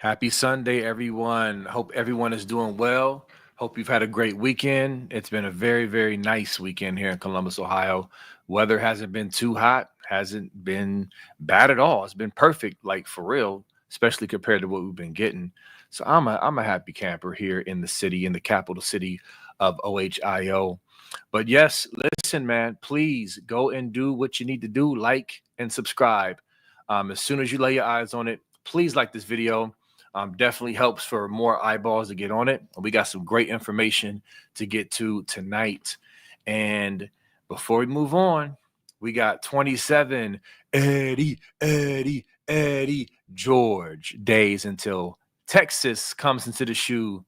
Happy Sunday, everyone. Hope everyone is doing well. Hope you've had a great weekend. It's been a very, very nice weekend here in Columbus, Ohio. Weather hasn't been too hot, hasn't been bad at all. It's been perfect, like for real, especially compared to what we've been getting. So I'm a happy camper here in the city, in the capital city of OHIO. But yes, listen, man, please go and do what you need to do, like and subscribe. As soon as you lay your eyes on it, please like this video. Definitely helps for more eyeballs to get on it. We got some great information to get to tonight. And before we move on, we got 27 Eddie George days until Texas comes into the shoe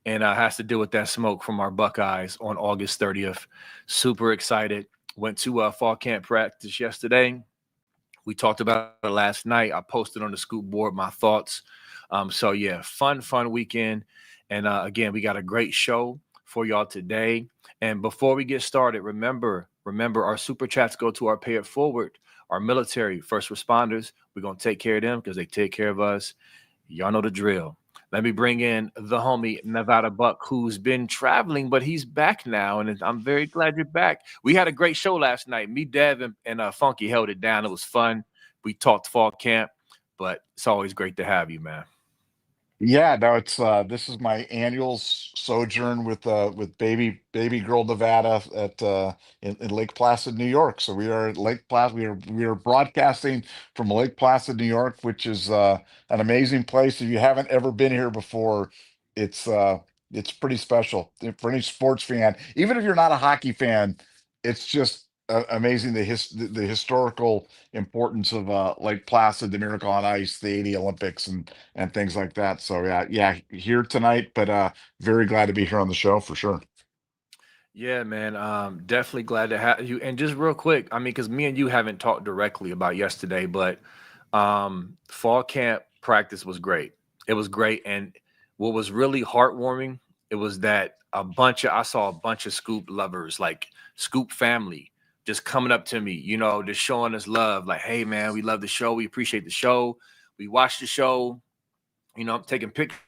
and has to deal with that smoke from our Buckeyes on August 30th. Super excited. Went to fall camp practice yesterday. We talked about it last night. I posted on the scoop board my thoughts. So yeah, fun weekend. And again, we got a great show for y'all today. And before we get started, remember our super chats go to our pay it forward, our military first responders. We're going to take care of them because they take care of us. Y'all know the drill. Let me bring in the homie Nevada Buck, who's been traveling, but he's back now. And I'm very glad you're back. We had a great show last night. Me, Dev, and Funky held it down. It was fun. We talked fall camp, but it's always great to have you, man. Yeah, no, it's this is my annual sojourn with baby girl Nevada at in Lake Placid, New York. So we are at Lake Placid. We are broadcasting from Lake Placid, New York, which is an amazing place. If you haven't ever been here before, it's it's pretty special for any sports fan. Even if you're not a hockey fan, it's just amazing the historical importance of Lake Placid, the Miracle on Ice, the '80 Olympics, and things like that. So yeah, here tonight, but very glad to be here on the show for sure. Yeah, man. Definitely glad to have you. And just real quick, I mean, because me and you haven't talked directly about yesterday, but fall camp practice was great. It was great. And what was really heartwarming, it was that I saw a bunch of Scoop lovers, like Scoop family, just coming up to me, just showing us love. Like, hey, man, we love the show. We appreciate the show. We watched the show. I'm taking pictures,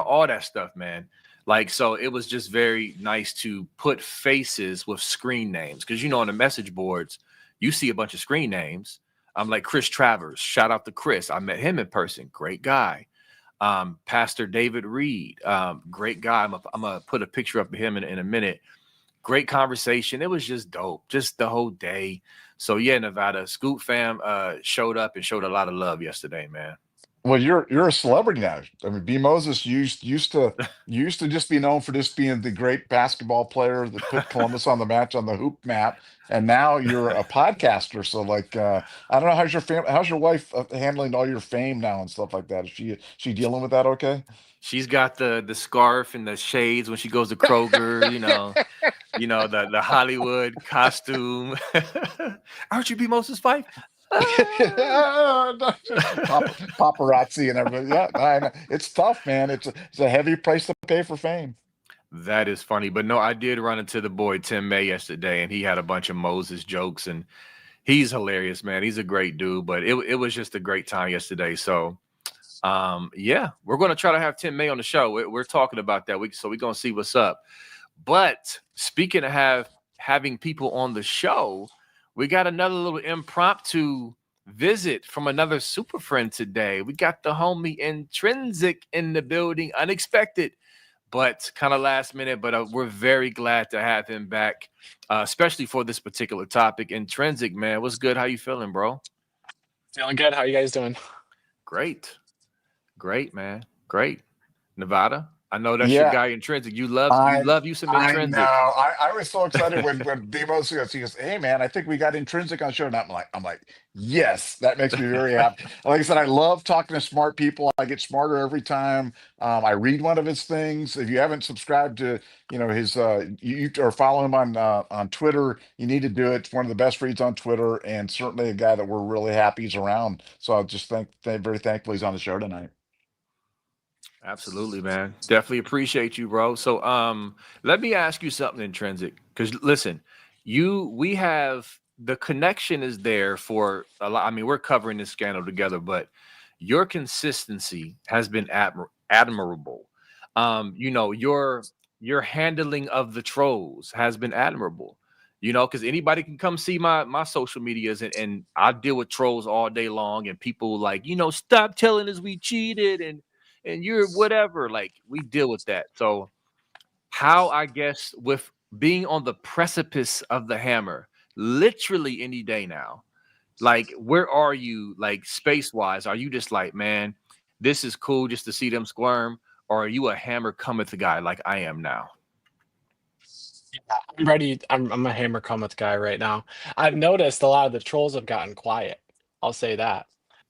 all that stuff, man. Like, so it was just very nice to put faces with screen names. Cause on the message boards, you see a bunch of screen names. I'm like Chris Travers, shout out to Chris. I met him in person. Great guy. Pastor David Reed, great guy. I'm gonna put a picture up of him in a minute. Great conversation. It was just dope, just the whole day. So yeah, Nevada Scoop fam showed up and showed a lot of love yesterday, man. Well, you're a celebrity now. I mean, B Moses used to just be known for just being the great basketball player that put Columbus on the match on the hoop map, and now you're a podcaster. So like, I don't know how's your wife handling all your fame now and stuff like that. Is she dealing with that okay? She's got the scarf and the shades when she goes to Kroger, the Hollywood costume. Aren't you B Moses' wife? Paparazzi and everything. Yeah, I know. It's tough, man. It's a heavy price to pay for fame. That is funny. But no, I did run into the boy Tim May yesterday, and he had a bunch of Moses jokes, and he's hilarious, man. He's a great dude, but it was just a great time yesterday. So yeah, we're going to try to have Tim May on the show. We're talking about that. So we're going to see what's up. But speaking of having people on the show, we got another little impromptu visit from another super friend today. We got the homie Intrinsic in the building. Unexpected, but kind of last minute. But we're very glad to have him back, especially for this particular topic. Intrinsic, man, what's good? How you feeling, bro? Feeling good. How you guys doing? Great, man. Great. Nevada, I know that's your Yeah, guy Intrinsic. You love I you some I know. Intrinsic. I was so excited when Demos he goes, hey man, I think we got Intrinsic on the show. And I'm like, yes, that makes me very happy. Like I said, I love talking to smart people. I get smarter every time. I read one of his things. If you haven't subscribed to, his you or follow him on Twitter, you need to do it. It's one of the best reads on Twitter, and certainly a guy that we're really happy he's around. So I just very thankful he's on the show tonight. Absolutely, man. Definitely appreciate you, bro. So let me ask you something, Intrinsic, because listen, we have the connection is there for a lot. I mean, we're covering this scandal together, but your consistency has been admirable. You know, your handling of the trolls has been admirable. You know, because anybody can come see my social medias, and I deal with trolls all day long, and people like, you know, stop telling us we cheated and you're whatever. Like, we deal with that. So how, I guess, with being on the precipice of the hammer, literally any day now, like, where are you, like, space wise? Are you just like, man, this is cool just to see them squirm, or are you a hammer cometh guy like I am now? Yeah, I'm ready. I'm a hammer cometh guy right now. I've noticed a lot of the trolls have gotten quiet. I'll say that.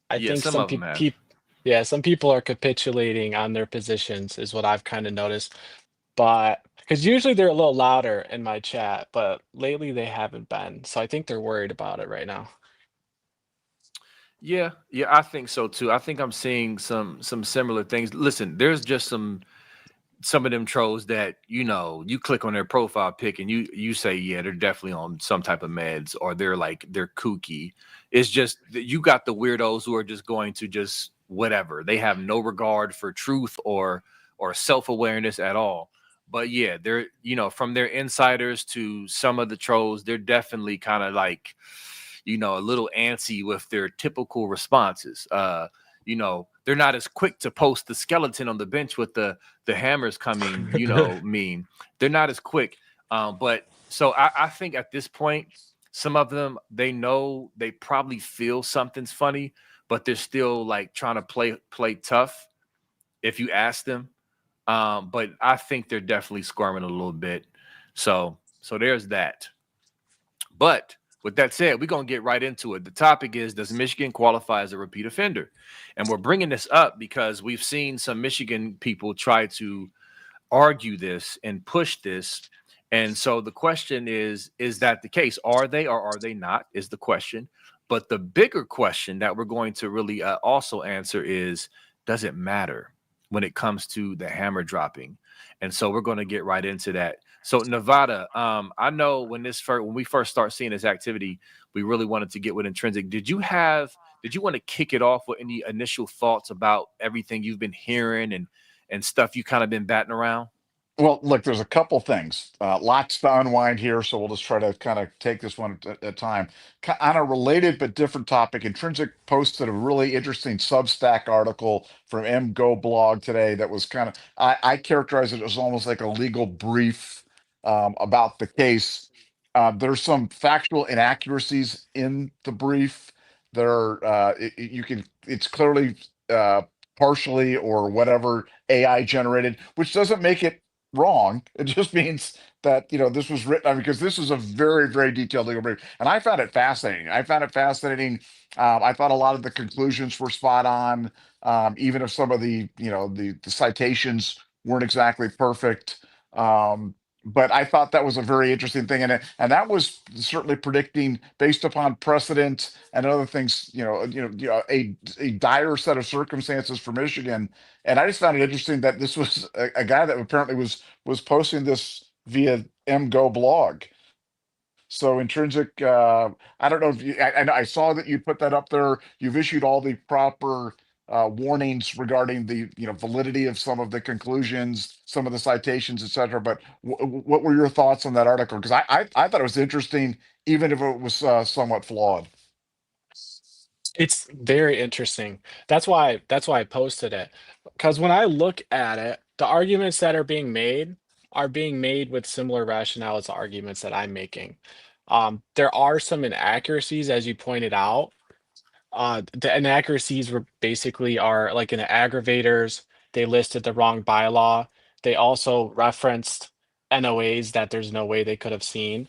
I Yeah, think some some of them people, have. yeah, some people are capitulating on their positions, is what I've kind of noticed. But because usually they're a little louder in my chat, but lately they haven't been. So I think they're worried about it right now. Yeah, yeah, I think so too. I think I'm seeing some similar things. Listen, there's just some of them trolls that, you know, you click on their profile pic and you say, yeah, they're definitely on some type of meds, or they're kooky. It's just that you got the weirdos who are just going to just whatever. They have no regard for truth or self-awareness at all. But yeah, they're, you know, from their insiders to some of the trolls, they're definitely kind of like, you know, a little antsy with their typical responses. You know, they're not as quick to post the skeleton on the bench with the hammers coming, you know, meme. They're not as quick. But so I think at this point, some of them, they know, they probably feel something's funny, but they're still like trying to play tough if you ask them. But I think they're definitely squirming a little bit. So there's that. But with that said, we're going to get right into it. The topic is, does Michigan qualify as a repeat offender? And we're bringing this up because we've seen some Michigan people try to argue this and push this. And so the question is that the case? Are they or are they not? Is the question. But the bigger question that we're going to really also answer is, does it matter when it comes to the hammer dropping? And so we're going to get right into that. So Nevada, I know when we first start seeing this activity, we really wanted to get with Intrinsic. Did you want to kick it off with any initial thoughts about everything you've been hearing and stuff you kind of been batting around? Well, look, there's a couple things, lots to unwind here, so we'll just try to kind of take this one at a time. On a related but different topic, Intrinsic posted a really interesting Substack article from MGO Blog today that was kind of, I characterize it as almost like a legal brief about the case. There's some factual inaccuracies in the brief. It's clearly partially or whatever AI generated, which doesn't make it wrong. It just means that, you know, this was written, I mean, because this is a very, very detailed legal brief, and I found it fascinating. I thought a lot of the conclusions were spot on, even if some of the, you know, the citations weren't exactly perfect. But I thought that was a very interesting thing, and that was certainly predicting, based upon precedent and other things, a dire set of circumstances for Michigan. And I just found it interesting that this was a guy that apparently was posting this via MGO blog. So Intrinsic, I don't know if I saw that you put that up there. You've issued all the proper warnings regarding the, you know, validity of some of the conclusions, some of the citations, etc. But what were your thoughts on that article? Because I thought it was interesting, even if it was somewhat flawed. It's very interesting. That's why I posted it. Because when I look at it, the arguments that are being made with similar rationale as the arguments that I'm making. There are some inaccuracies, as you pointed out. The inaccuracies were basically are like in the aggravators, they listed the wrong bylaw. They also referenced NOAs that there's no way they could have seen.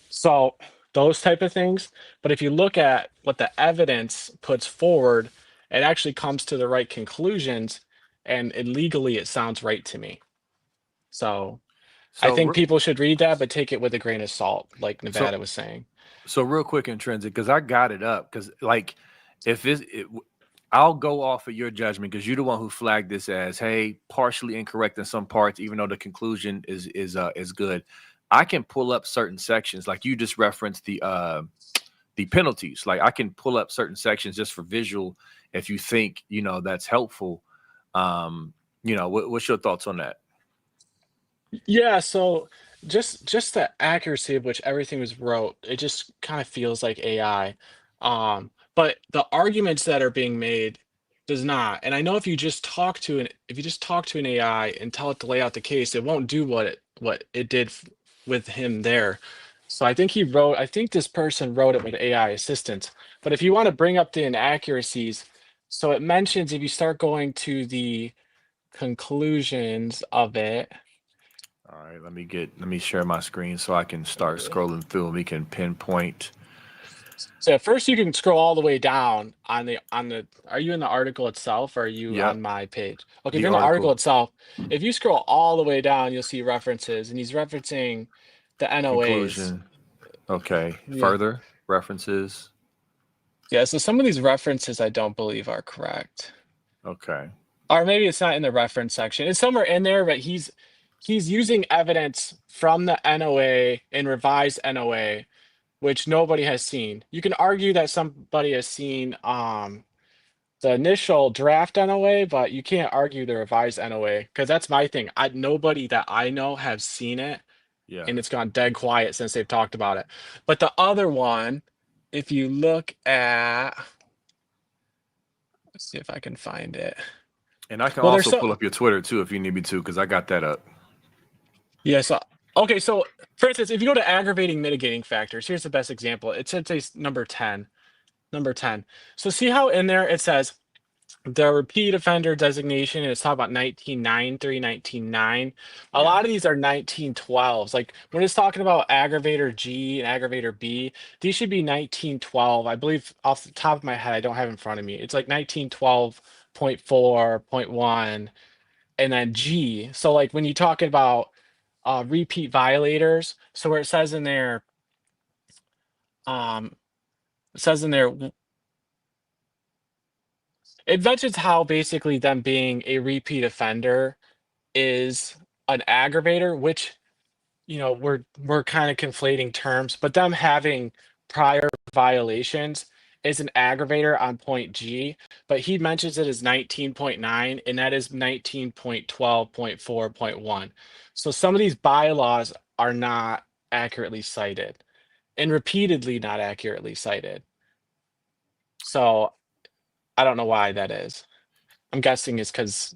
So those type of things. But if you look at what the evidence puts forward, it actually comes to the right conclusions, and legally it sounds right to me. So I So think people should read that, but take it with a grain of salt, like so Nevada was saying. so real quick, Intrinsic, because I got it up, because like, if I'll go off of your judgment because you're the one who flagged this as, hey, partially incorrect in some parts, even though the conclusion is good. I can pull up certain sections, like you just referenced the penalties. Like I can pull up certain sections just for visual if you think, you know, that's helpful. You know, what's your thoughts on that? Yeah, so just the accuracy of which everything was wrote, it just kind of feels like AI. But the arguments that are being made does not. And I know if you just talk to an AI and tell it to lay out the case, it won't do what it did with him there. So I think this person wrote it with AI assistance. But if you want to bring up the inaccuracies, so it mentions if you start going to the conclusions of it. All right, let me share my screen so I can start scrolling through and we can pinpoint. So at first you can scroll all the way down on the are you in the article itself or are you Yep, on my page? Okay, if the you're in the article article itself, if you scroll all the way down, you'll see references and he's referencing the NOAs. conclusion. Okay, Yeah. further references. Yeah, so some of these references I don't believe are correct. Okay. Or maybe it's not in the reference section. It's somewhere in there, but he's using evidence from the NOA and revised NOA, which nobody has seen. You can argue that somebody has seen the initial draft NOA, but you can't argue the revised NOA because that's my thing. Nobody that I know have seen it, Yeah. and it's gone dead quiet since they've talked about it. But the other one, if you look at, let's see if I can find it. And I can Well, there's also pull up your Twitter too if you need me to, because I got that up. yeah, so okay, so for instance, if you go to aggravating mitigating factors, here's the best example. It should say number 10. Number 10. So see how in there it says the repeat offender designation, and it's talking about 1993, 1909. A Yeah. lot of these are 1912s. Like when it's talking about aggravator G and aggravator B, these should be 1912. I believe off the top of my head, I don't have it in front of me. It's like 1912.4.1 and then G. So like when you're talking about repeat violators, so where it says in there, um, it says in there, it mentions how basically them being a repeat offender is an aggravator, which we're kind of conflating terms, but them having prior violations is an aggravator on point G, but he mentions it as 19.9, and that is 19.12.4.1. So some of these bylaws are not accurately cited and repeatedly not accurately cited. So I don't know why that is. I'm guessing it's because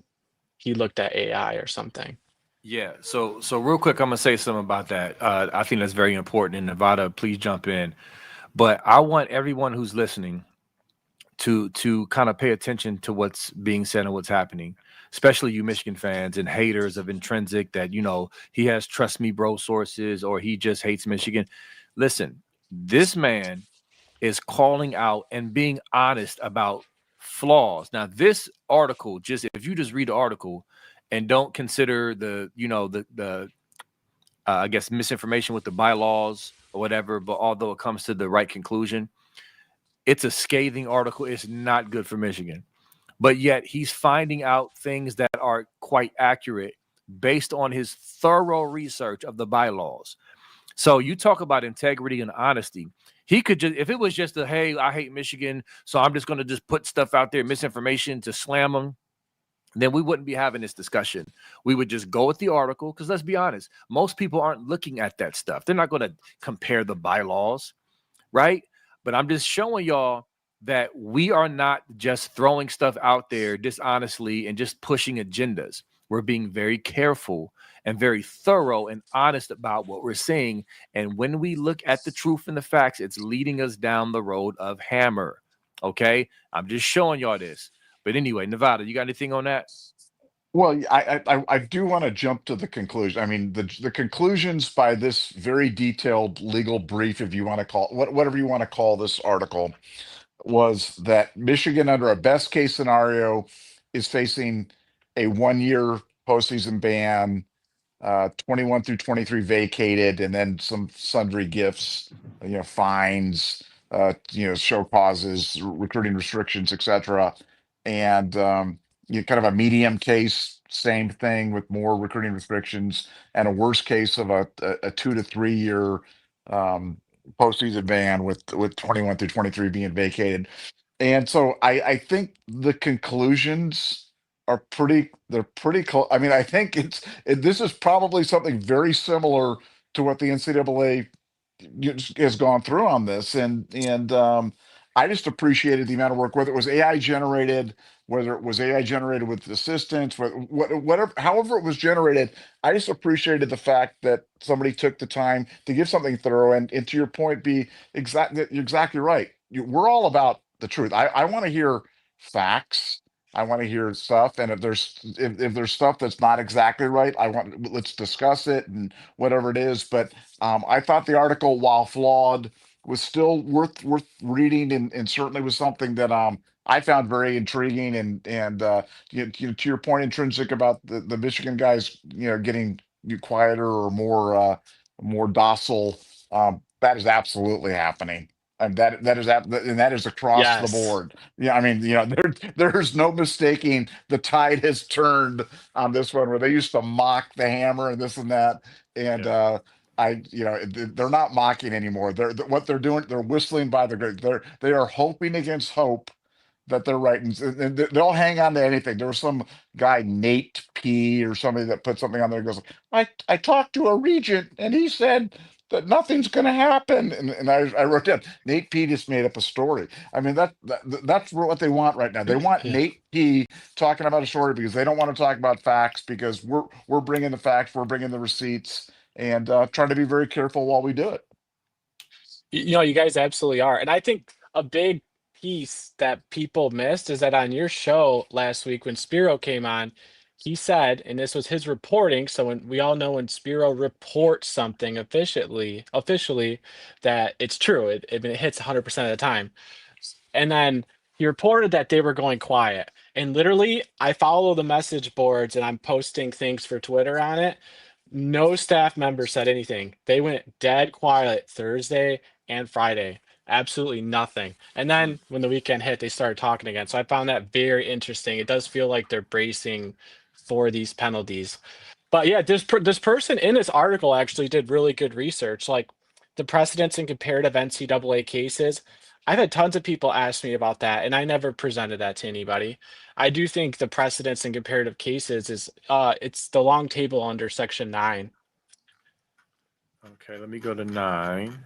he looked at AI or something. Yeah. So real quick, I'm gonna say something about that. I think that's very important. And Nevada, please jump in. But I want everyone who's listening to kind of pay attention to what's being said and what's happening, especially you Michigan fans and haters of Intrinsic that, you know, he has trust me bro sources or he just hates Michigan. Listen, this man is calling out and being honest about flaws. Now, this article, just if you just read the article and don't consider the, you know, the I guess misinformation with the bylaws or whatever, but although it comes to the right conclusion, it's a scathing article. It's not good for Michigan. But yet he's finding out things that are quite accurate based on his thorough research of the bylaws. So you talk about integrity and honesty. He could just, if it was just a, hey, I hate Michigan, so I'm just going to just put stuff out there, misinformation to slam them, then we wouldn't be having this discussion. We would just go with the article because let's be honest, most people aren't looking at that stuff. They're not going to compare the bylaws, right? But I'm just showing y'all that we are not just throwing stuff out there dishonestly and just pushing agendas. We're being very careful and very thorough and honest about what we're saying. And when we look at the truth and the facts, it's leading us down the road of hammer. Okay. I'm just showing y'all this. But anyway, Nevada, you got anything on that? Well, I do want to jump to the conclusion. I mean, the conclusions by this very detailed legal brief, if you want to call whatever you want to call this article, was that Michigan, under a best case scenario, is facing a 1 year postseason ban, 21 through 23 vacated, and then some sundry gifts, fines, show causes, recruiting restrictions, etc. And kind of a medium case, same thing with more recruiting restrictions, and a worst case of a 2 to 3 year postseason ban with 21 through 23 being vacated. And so I think the conclusions are they're pretty close. I mean, I think this is probably something very similar to what the NCAA has gone through on this, and I just appreciated the amount of work, whether it was AI generated, whether it was AI generated with assistance, whatever, however it was generated. I just appreciated the fact that somebody took the time to give something thorough. And to your point, be you're exactly right. We're all about the truth. I want to hear facts. I want to hear stuff, and if there's stuff that's not exactly right, let's discuss it and whatever it is. But I thought the article, while flawed, was still worth reading, and certainly was something that I found very intriguing. To your point, Intrinsic, about the Michigan guys, getting quieter or more docile. That is absolutely happening. And that is across the Yes. board. Yeah, I mean, there's no mistaking the tide has turned on this one, where they used to mock the hammer and this and that. And Yeah. they're not mocking anymore. What they're doing, they're whistling by the grave. They are hoping against hope that they're right, and they'll hang on to anything. There was some guy, Nate P, or somebody, that put something on there and goes, I talked to a regent and he said that nothing's going to happen, and I wrote down, Nate P just made up a story. I mean, that's what they want right now. They want Yeah. Nate P talking about a story because they don't want to talk about facts, because we're bringing the facts, we're bringing the receipts, and trying to be very careful while we do it. You guys absolutely are. And I think a big piece that people missed is that on your show last week, when Spiro came on, he said, and this was his reporting. So when we all know, when Spiro reports something officially, that it's true. It hits 100% of the time. And then he reported that they were going quiet. And literally, I follow the message boards and I'm posting things for Twitter on it. No staff member said anything. They went dead quiet Thursday and Friday. Absolutely nothing. And then when the weekend hit, they started talking again. So I found that very interesting. It does feel like they're bracing for these penalties. But yeah, this person in this article actually did really good research, like the precedents and comparative NCAA cases. I've had tons of people ask me about that, and I never presented that to anybody. I do think the precedents and comparative cases is it's the long table under section 9. Okay, let me go to 9.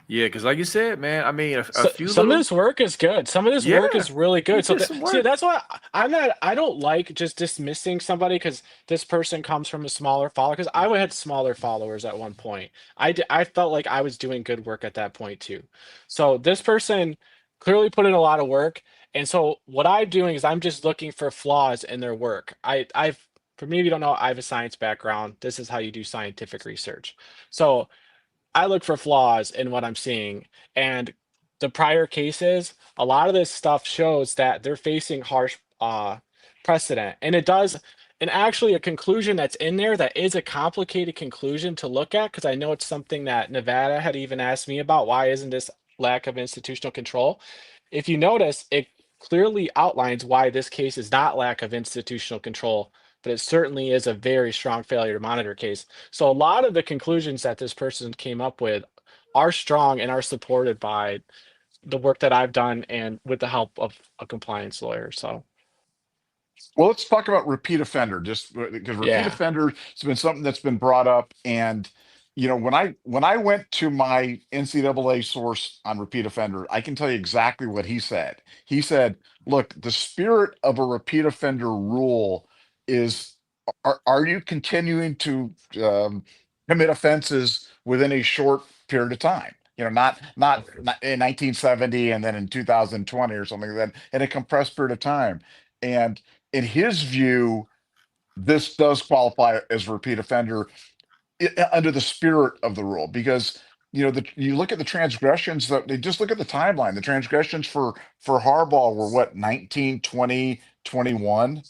Yeah, because like you said, man, I mean, a So few some of little. this work is good. Some of this work Yeah, is really he good. So did some see, work. that's why I don't like just dismissing somebody because this person comes from a smaller follower. Because I had smaller followers at one point. I felt like I was doing good work at that point too. So this person clearly put in a lot of work. And so what I'm doing is I'm just looking for flaws in their work. I've for me, if you don't know, I have a science background. This is how you do scientific research. So I look for flaws in what I'm seeing. And the prior cases, a lot of this stuff shows that they're facing harsh precedent. And it does, and actually a conclusion that's in there that is a complicated conclusion to look at, because I know it's something that Nevada had even asked me about. Why isn't this lack of institutional control? If you notice, it clearly outlines why this case is not lack of institutional control, but it certainly is a very strong failure to monitor case. So a lot of the conclusions that this person came up with are strong and are supported by the work that I've done and with the help of a compliance lawyer. So Well, let's talk about repeat offender, just because repeat yeah. offender has been something that's been brought up. And when I went to my NCAA source on repeat offender, I can tell you exactly what he said. He said, "Look, the spirit of a repeat offender rule is, are you continuing to commit offenses within a short period of time? Not in 1970 and then in 2020 or something like that, in a compressed period of time." And in his view, this does qualify as a repeat offender under the spirit of the rule, because you look at the transgressions, that they just look at the timeline. The transgressions for Harbaugh were what, 19, 20, 21,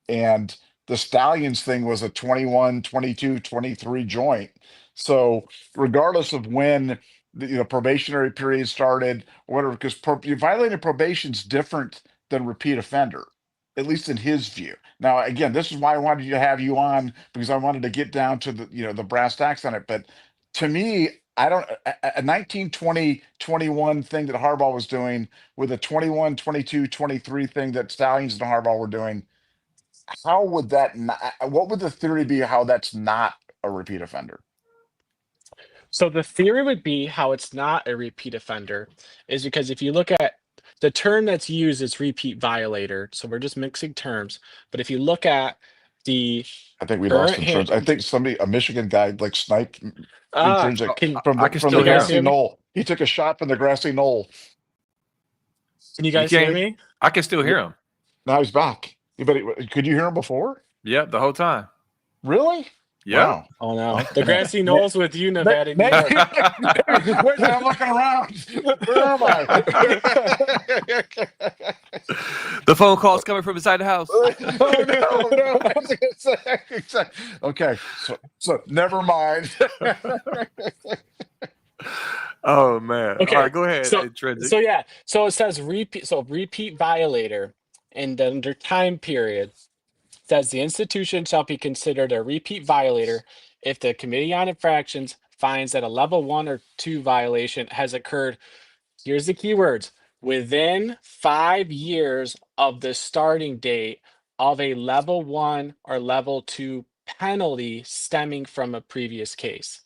and the Stallions thing was a 21, 22, 23 joint. So regardless of when the probationary period started, or whatever, because violating probation's different than repeat offender, at least in his view. Now, again, this is why I wanted to have you on, because I wanted to get down to the brass tacks on it. But to me, I don't a 19, 20, 21 thing that Harbaugh was doing with a 21, 22, 23 thing that Stallions and Harbaugh were doing. How would that not, what would the theory be how that's not a repeat offender? So the theory would be how it's not a repeat offender is because if you look at the term that's used is repeat violator. So we're just mixing terms. But if you look at the I think we lost current insurance. I think a Michigan guy like sniped Intrinsic can from I can from can the still you hear guys him. grassy hear me? knoll. He took a shot from the grassy knoll. Can you You guys hear can't. me? I can still Yeah, hear him. now he's back. But could you hear him before? Yep, the whole time. Really? Yep. Wow. Oh no, Oh, the man. grassy knolls with you, Nevada, New Maybe, York. wait, I'm looking around. Where am I? The phone call's coming from inside the house. Oh no! I was gonna say. Okay, so never mind. Oh man. Okay, All right, go ahead, so Intrinsic. yeah, so it says repeat violator, and then under time period says the institution shall be considered a repeat violator if the Committee on Infractions finds that a level 1 or 2 violation has occurred. Here's the keywords: within 5 years of the starting date of a level 1 or level 2 penalty stemming from a previous case.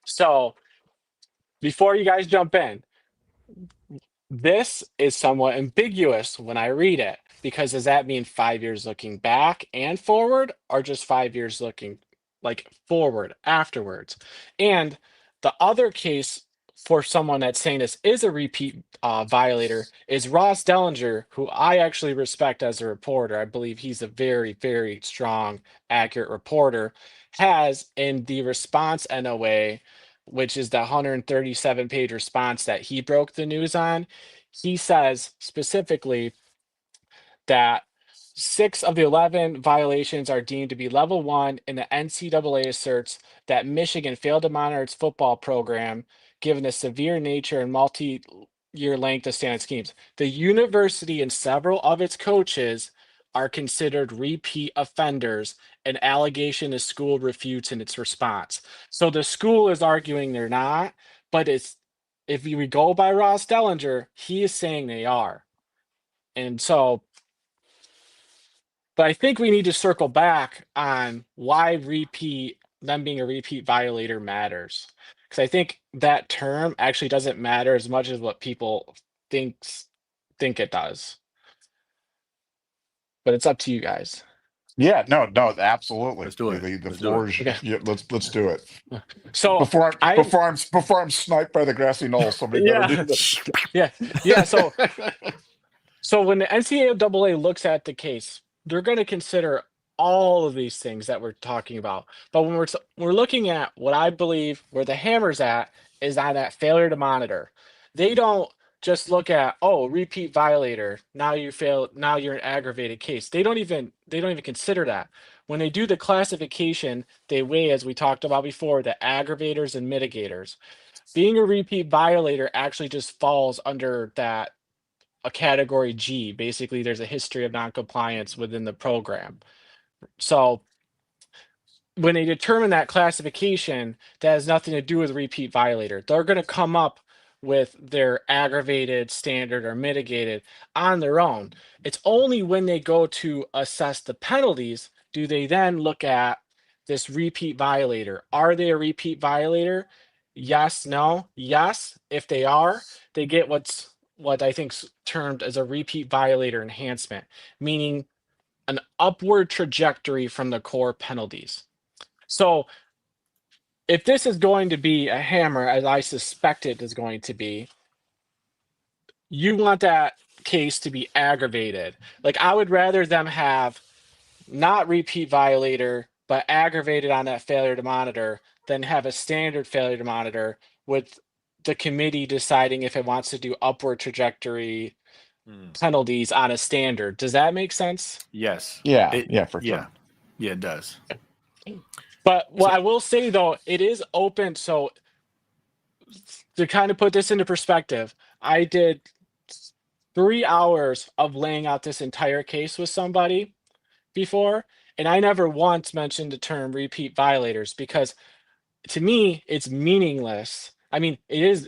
So before you guys jump in, this is somewhat ambiguous when I read it, because does that mean 5 years looking back and forward, or just 5 years looking like forward afterwards? And the other case for someone that's saying this is a repeat violator is Ross Dellinger, who I actually respect as a reporter. I believe he's a very, very strong, accurate reporter, has in the response NOA, which is the 137-page response that he broke the news on. He says specifically that 6 of the 11 violations are deemed to be level 1, and the NCAA asserts that Michigan failed to monitor its football program given the severe nature and multi-year length of standard schemes. The university and several of its coaches are considered repeat offenders, an allegation the school refutes in its response. So the school is arguing they're not, but if we go by Ross Dellinger, he is saying they are. And so, but I think we need to circle back on why them being a repeat violator matters. Because I think that term actually doesn't matter as much as what people think it does. But it's up to you guys. Yeah, no, absolutely. Let's do it. The Let's do floor it. is. Okay. Yeah, let's do it. So Before I'm sniped by the grassy knoll. Somebody better do this. yeah. So when the NCAA looks at the case, they're going to consider all of these things that we're talking about. But when we're looking at what I believe where the hammer's at is on that failure to monitor. They don't just look at, oh, repeat violator. Now you fail. Now you're an aggravated case. They don't even consider that. When they do the classification, they weigh, as we talked about before, the aggravators and mitigators. Being a repeat violator actually just falls under that a category G. Basically, there's a history of noncompliance within the program. So when they determine that classification, that has nothing to do with repeat violator. They're going to come up with their aggravated, standard, or mitigated on their own. It's only when they go to assess the penalties do they then look at this repeat violator. Are they a repeat violator? Yes, no, yes. If they are, they get what I think's termed as a repeat violator enhancement, meaning an upward trajectory from the core penalties. So if this is going to be a hammer, as I suspect it is going to be, you want that case to be aggravated. Like, I would rather them have not repeat violator, but aggravated on that failure to monitor than have a standard failure to monitor with the committee deciding if it wants to do upward trajectory penalties on a standard. Does that make sense? Yes. Yeah, for Yeah. sure. Yeah, it does. But what I will say, though, it is open. So to kind of put this into perspective, I did 3 hours of laying out this entire case with somebody before, and I never once mentioned the term repeat violators because to me, it's meaningless I mean,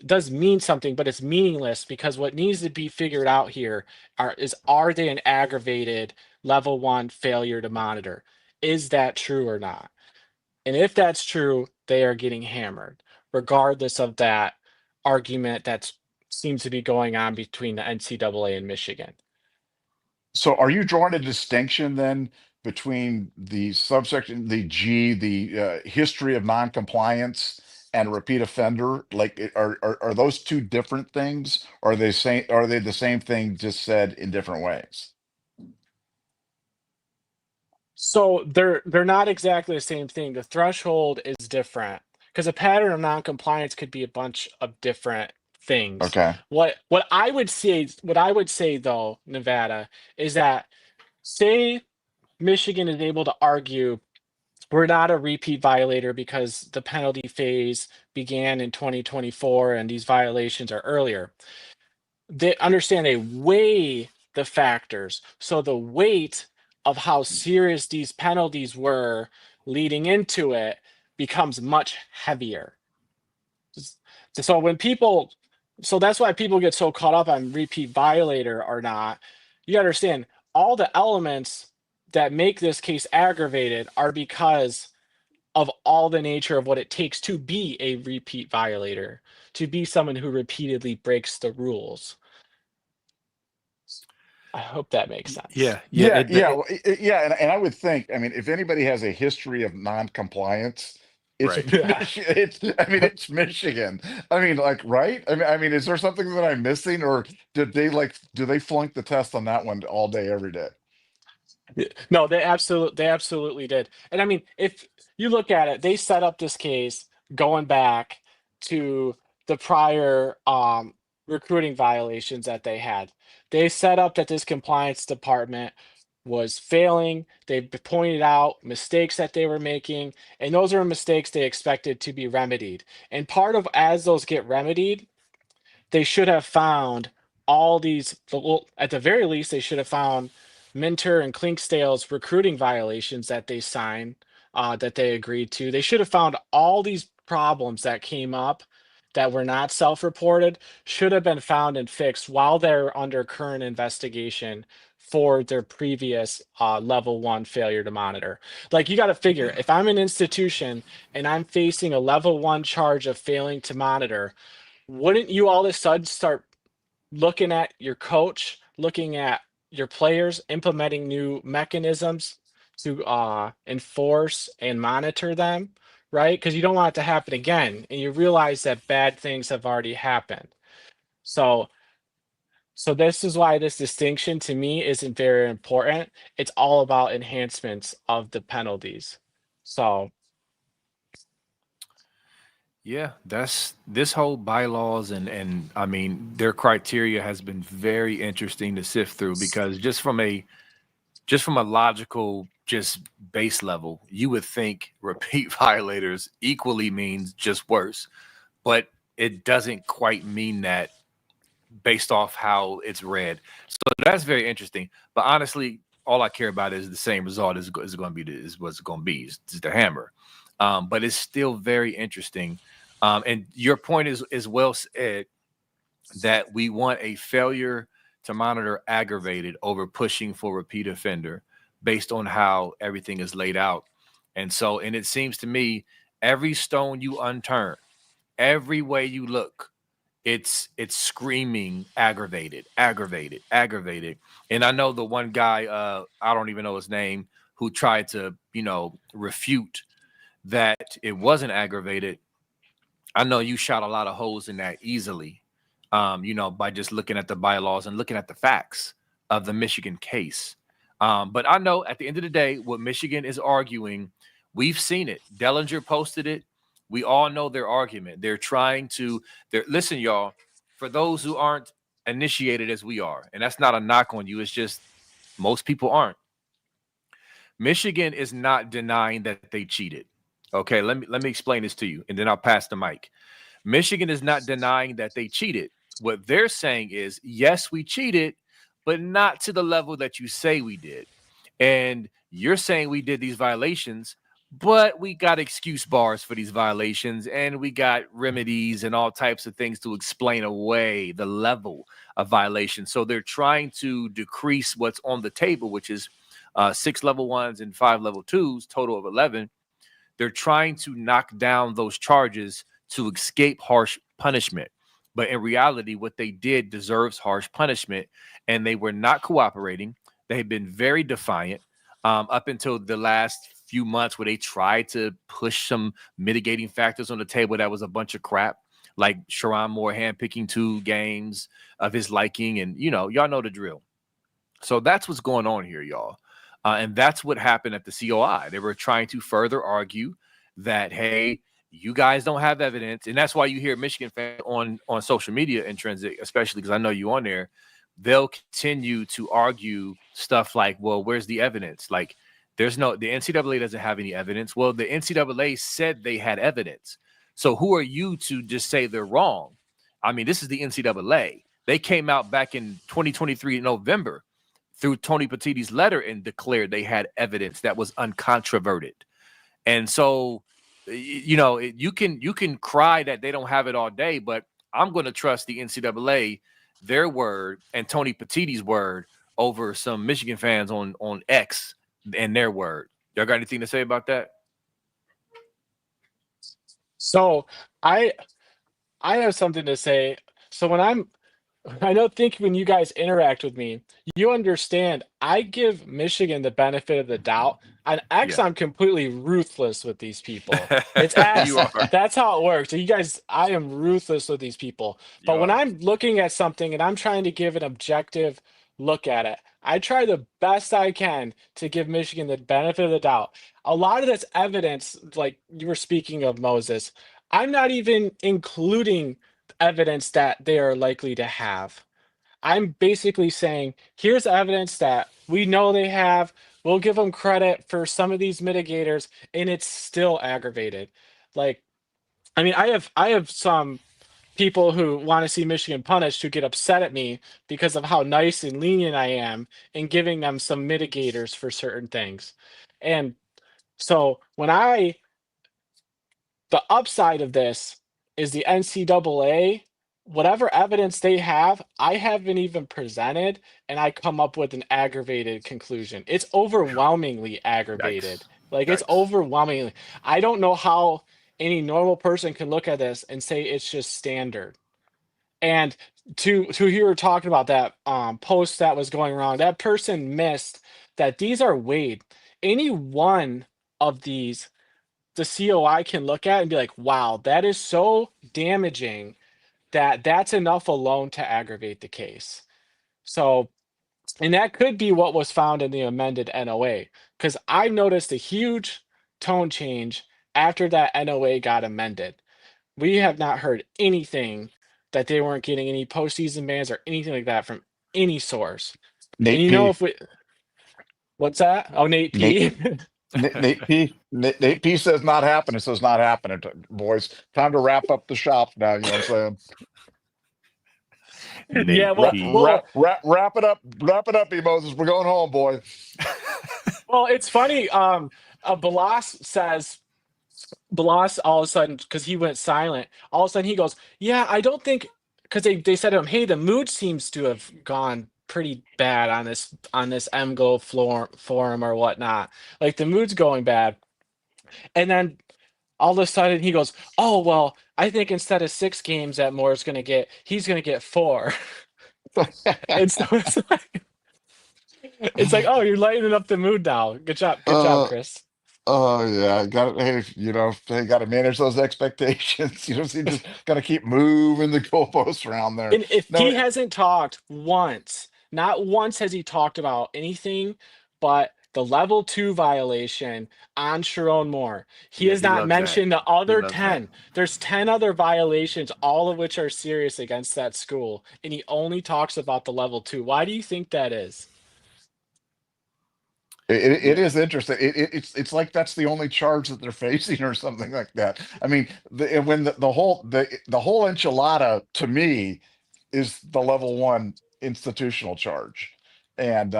does mean something, but it's meaningless because what needs to be figured out here are they an aggravated level 1 failure to monitor? Is that true or not? And if that's true, they are getting hammered, regardless of that argument that seems to be going on between the NCAA and Michigan. So are you drawing a distinction then between the subsection, the G, the history of noncompliance and repeat offender? Like, are those two different things? Or are they the same thing just said in different ways? So they're not exactly the same thing. The threshold is different because a pattern of noncompliance could be a bunch of different things. Okay. What I would say though, Nevada, is that say Michigan is able to argue we're not a repeat violator because the penalty phase began in 2024 and these violations are earlier. They understand they weigh the factors. So the weight of how serious these penalties were leading into it becomes much heavier. So that's why people get so caught up on repeat violator or not. You understand all the elements that make this case aggravated are because of all the nature of what it takes to be a repeat violator, to be someone who repeatedly breaks the rules. I hope that makes sense. Yeah, Yeah, yeah, and I would think, I mean, if anybody has a history of non-compliance, it's Right. Michigan. It's Michigan. I mean, like, right? I mean, is there something that I'm missing, or do they flunk the test on that one all day, every day? No, they absolutely did. And I mean, if you look at it, they set up this case going back to the prior recruiting violations that they had. They set up that this compliance department was failing. They pointed out mistakes that they were making, and those are mistakes they expected to be remedied. And part of as those get remedied, they should have found all these, well, at the very least, they should have found Minter and Klinkstale's recruiting violations that they signed, that they agreed to. They should have found all these problems that came up that were not self-reported, should have been found and fixed while they're under current investigation for their previous level 1 failure to monitor. Like, you got to figure, if I'm an institution and I'm facing a level 1 charge of failing to monitor, wouldn't you all of a sudden start looking at your coach, looking at your players, implementing new mechanisms to enforce and monitor them, right? Because you don't want it to happen again, and you realize that bad things have already happened. So this is why this distinction to me isn't very important. It's all about enhancements of the penalties. So Yeah, that's this whole bylaws and I mean their criteria has been very interesting to sift through because just from a logical just base level, you would think repeat violators equally means just worse, but it doesn't quite mean that based off how it's read. So that's very interesting. But honestly, all I care about is the same result is going to be is what's going to be is the hammer. But it's still very interesting. And your point is well said that we want a failure to monitor aggravated over pushing for repeat offender based on how everything is laid out. And so, and it seems to me every stone you unturn, every way you look, it's screaming aggravated. And I know the one guy, I don't even know his name, who tried to, refute that it wasn't aggravated. I know you shot a lot of holes in that easily, by just looking at the bylaws and looking at the facts of the Michigan case. But I know at the end of the day, what Michigan is arguing, we've seen it. Dellinger posted it. We all know their argument. They're listen, y'all, for those who aren't initiated as we are, and that's not a knock on you. It's just most people aren't. Michigan is not denying that they cheated. Okay, let me explain this to you, and then I'll pass the mic. Michigan is not denying that they cheated. What they're saying is, yes, we cheated, but not to the level that you say we did. And you're saying we did these violations, But we got excuse bars for these violations, and we got remedies and all types of things to explain away the level of violation. So they're trying to decrease what's on the table, which is 6 level 1s and 5 level 2s, total of 11. They're trying to knock down those charges to escape harsh punishment. But in reality, what they did deserves harsh punishment, and they were not cooperating. They had been very defiant up until the last few months, where they tried to push some mitigating factors on the table that was a bunch of crap, like Sherrone Moore handpicking 2 games of his liking, and y'all know the drill. So that's what's going on here, y'all. And that's what happened at the COI. They were trying to further argue that, hey, you guys don't have evidence. And that's why you hear Michigan fans on social media, Intrinsic, especially because I know you on there, they'll continue to argue stuff like, well, where's the evidence? Like, the NCAA doesn't have any evidence. Well, the NCAA said they had evidence. So who are you to just say they're wrong? I mean, this is the NCAA. They came out back in 2023 in November through Tony Petitti's letter and declared they had evidence that was uncontroverted. And so, you can cry that they don't have it all day, but I'm going to trust the NCAA, their word, and Tony Petitti's word over some Michigan fans on X and their word. Y'all got anything to say about that? So I have something to say. So when you guys interact with me, you understand I give Michigan the benefit of the doubt. On X, Yeah. I'm completely ruthless with these people. It's You are. that's how it works. So you guys, I am ruthless with these people. But You when are. I'm looking at something and I'm trying to give an objective look at it, I try the best I can to give Michigan the benefit of the doubt. A lot of this evidence, like you were speaking of, Moses, I'm not even including evidence that they are likely to have. I'm basically saying, here's evidence that we know they have. We'll give them credit for some of these mitigators, and it's still aggravated. Like, I mean, I have some people who want to see Michigan punished who get upset at me because of how nice and lenient I am in giving them some mitigators for certain things. And so the upside of this is the NCAA, whatever evidence they have, I haven't even presented, and I come up with an aggravated conclusion. It's overwhelmingly aggravated. Yikes. Like, it's Yikes. overwhelmingly. I don't know how any normal person can look at this and say it's just standard. And to you were talking about that post that was going wrong, that person missed that these are weighed. Any one of these the COI can look at and be like, wow, that is so damaging that that's enough alone to aggravate the case. So, and that could be what was found in the amended NOA, because I noticed a huge tone change after that NOA got amended. We have not heard anything that they weren't getting any postseason bans or anything like that from any source. And Nate you know, P. if we, what's that? Oh, Nate Nate P. Nate P says not happening. So it's not happening, boys. Time to wrap up the shop now. You know what I'm saying? Yeah, Nate well, P. Wrap it up. Wrap it up, E. Moses. We're going home, boy. well, it's funny. Balas all of a sudden, because he went silent, all of a sudden he goes, yeah, I don't think, because they said to him, hey, the mood seems to have gone pretty bad on this MGO forum or whatnot. Like, the mood's going bad. And then all of a sudden he goes, oh, well, I think instead of 6 games that he's gonna get 4. And so it's like, oh, you're lightening up the mood now. Good job, uh, Chris. oh yeah, got to Hey, they got to manage those expectations. You just got to keep moving the goalposts around there. And if No, he hasn't talked once, not once has he talked about anything but the level 2 violation on Sherrone Moore. He Yeah, has he not loves that. mentioned the He other loves that. 10. There's 10 other violations, all of which are serious against that school. And he only talks about the level 2. Why do you think that is? it Yeah. is interesting. It's like that's the only charge that they're facing or something like that. I mean, when the whole enchilada to me is the level 1 institutional charge, and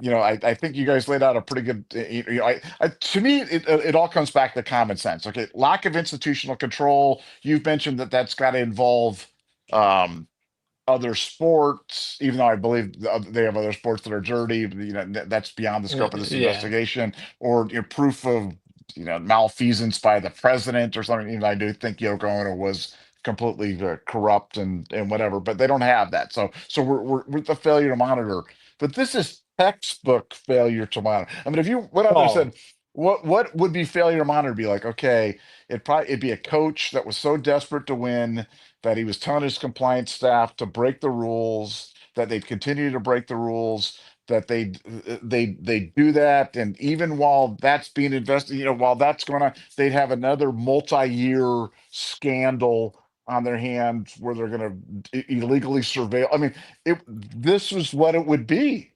I think you guys laid out a pretty good, to me, it all comes back to common sense. Okay. Lack of institutional control. You've mentioned that that's got to involve, um, other sports, even though I believe they have other sports that are dirty, that's beyond the scope of this Yeah. investigation, or proof of malfeasance by the president or something. Even I do think Yoko Ono was completely corrupt and whatever, but they don't have that. So we're with the failure to monitor. But this is textbook failure to monitor. I mean, if you went out there and Oh, said, what would be failure to monitor? Be like, okay, it'd be a coach that was so desperate to win that he was telling his compliance staff to break the rules, that they'd continue to break the rules, that they do that, and even while that's being invested, while that's going on, they'd have another multi-year scandal on their hands where they're going to illegally surveil. I mean, this was what it would be.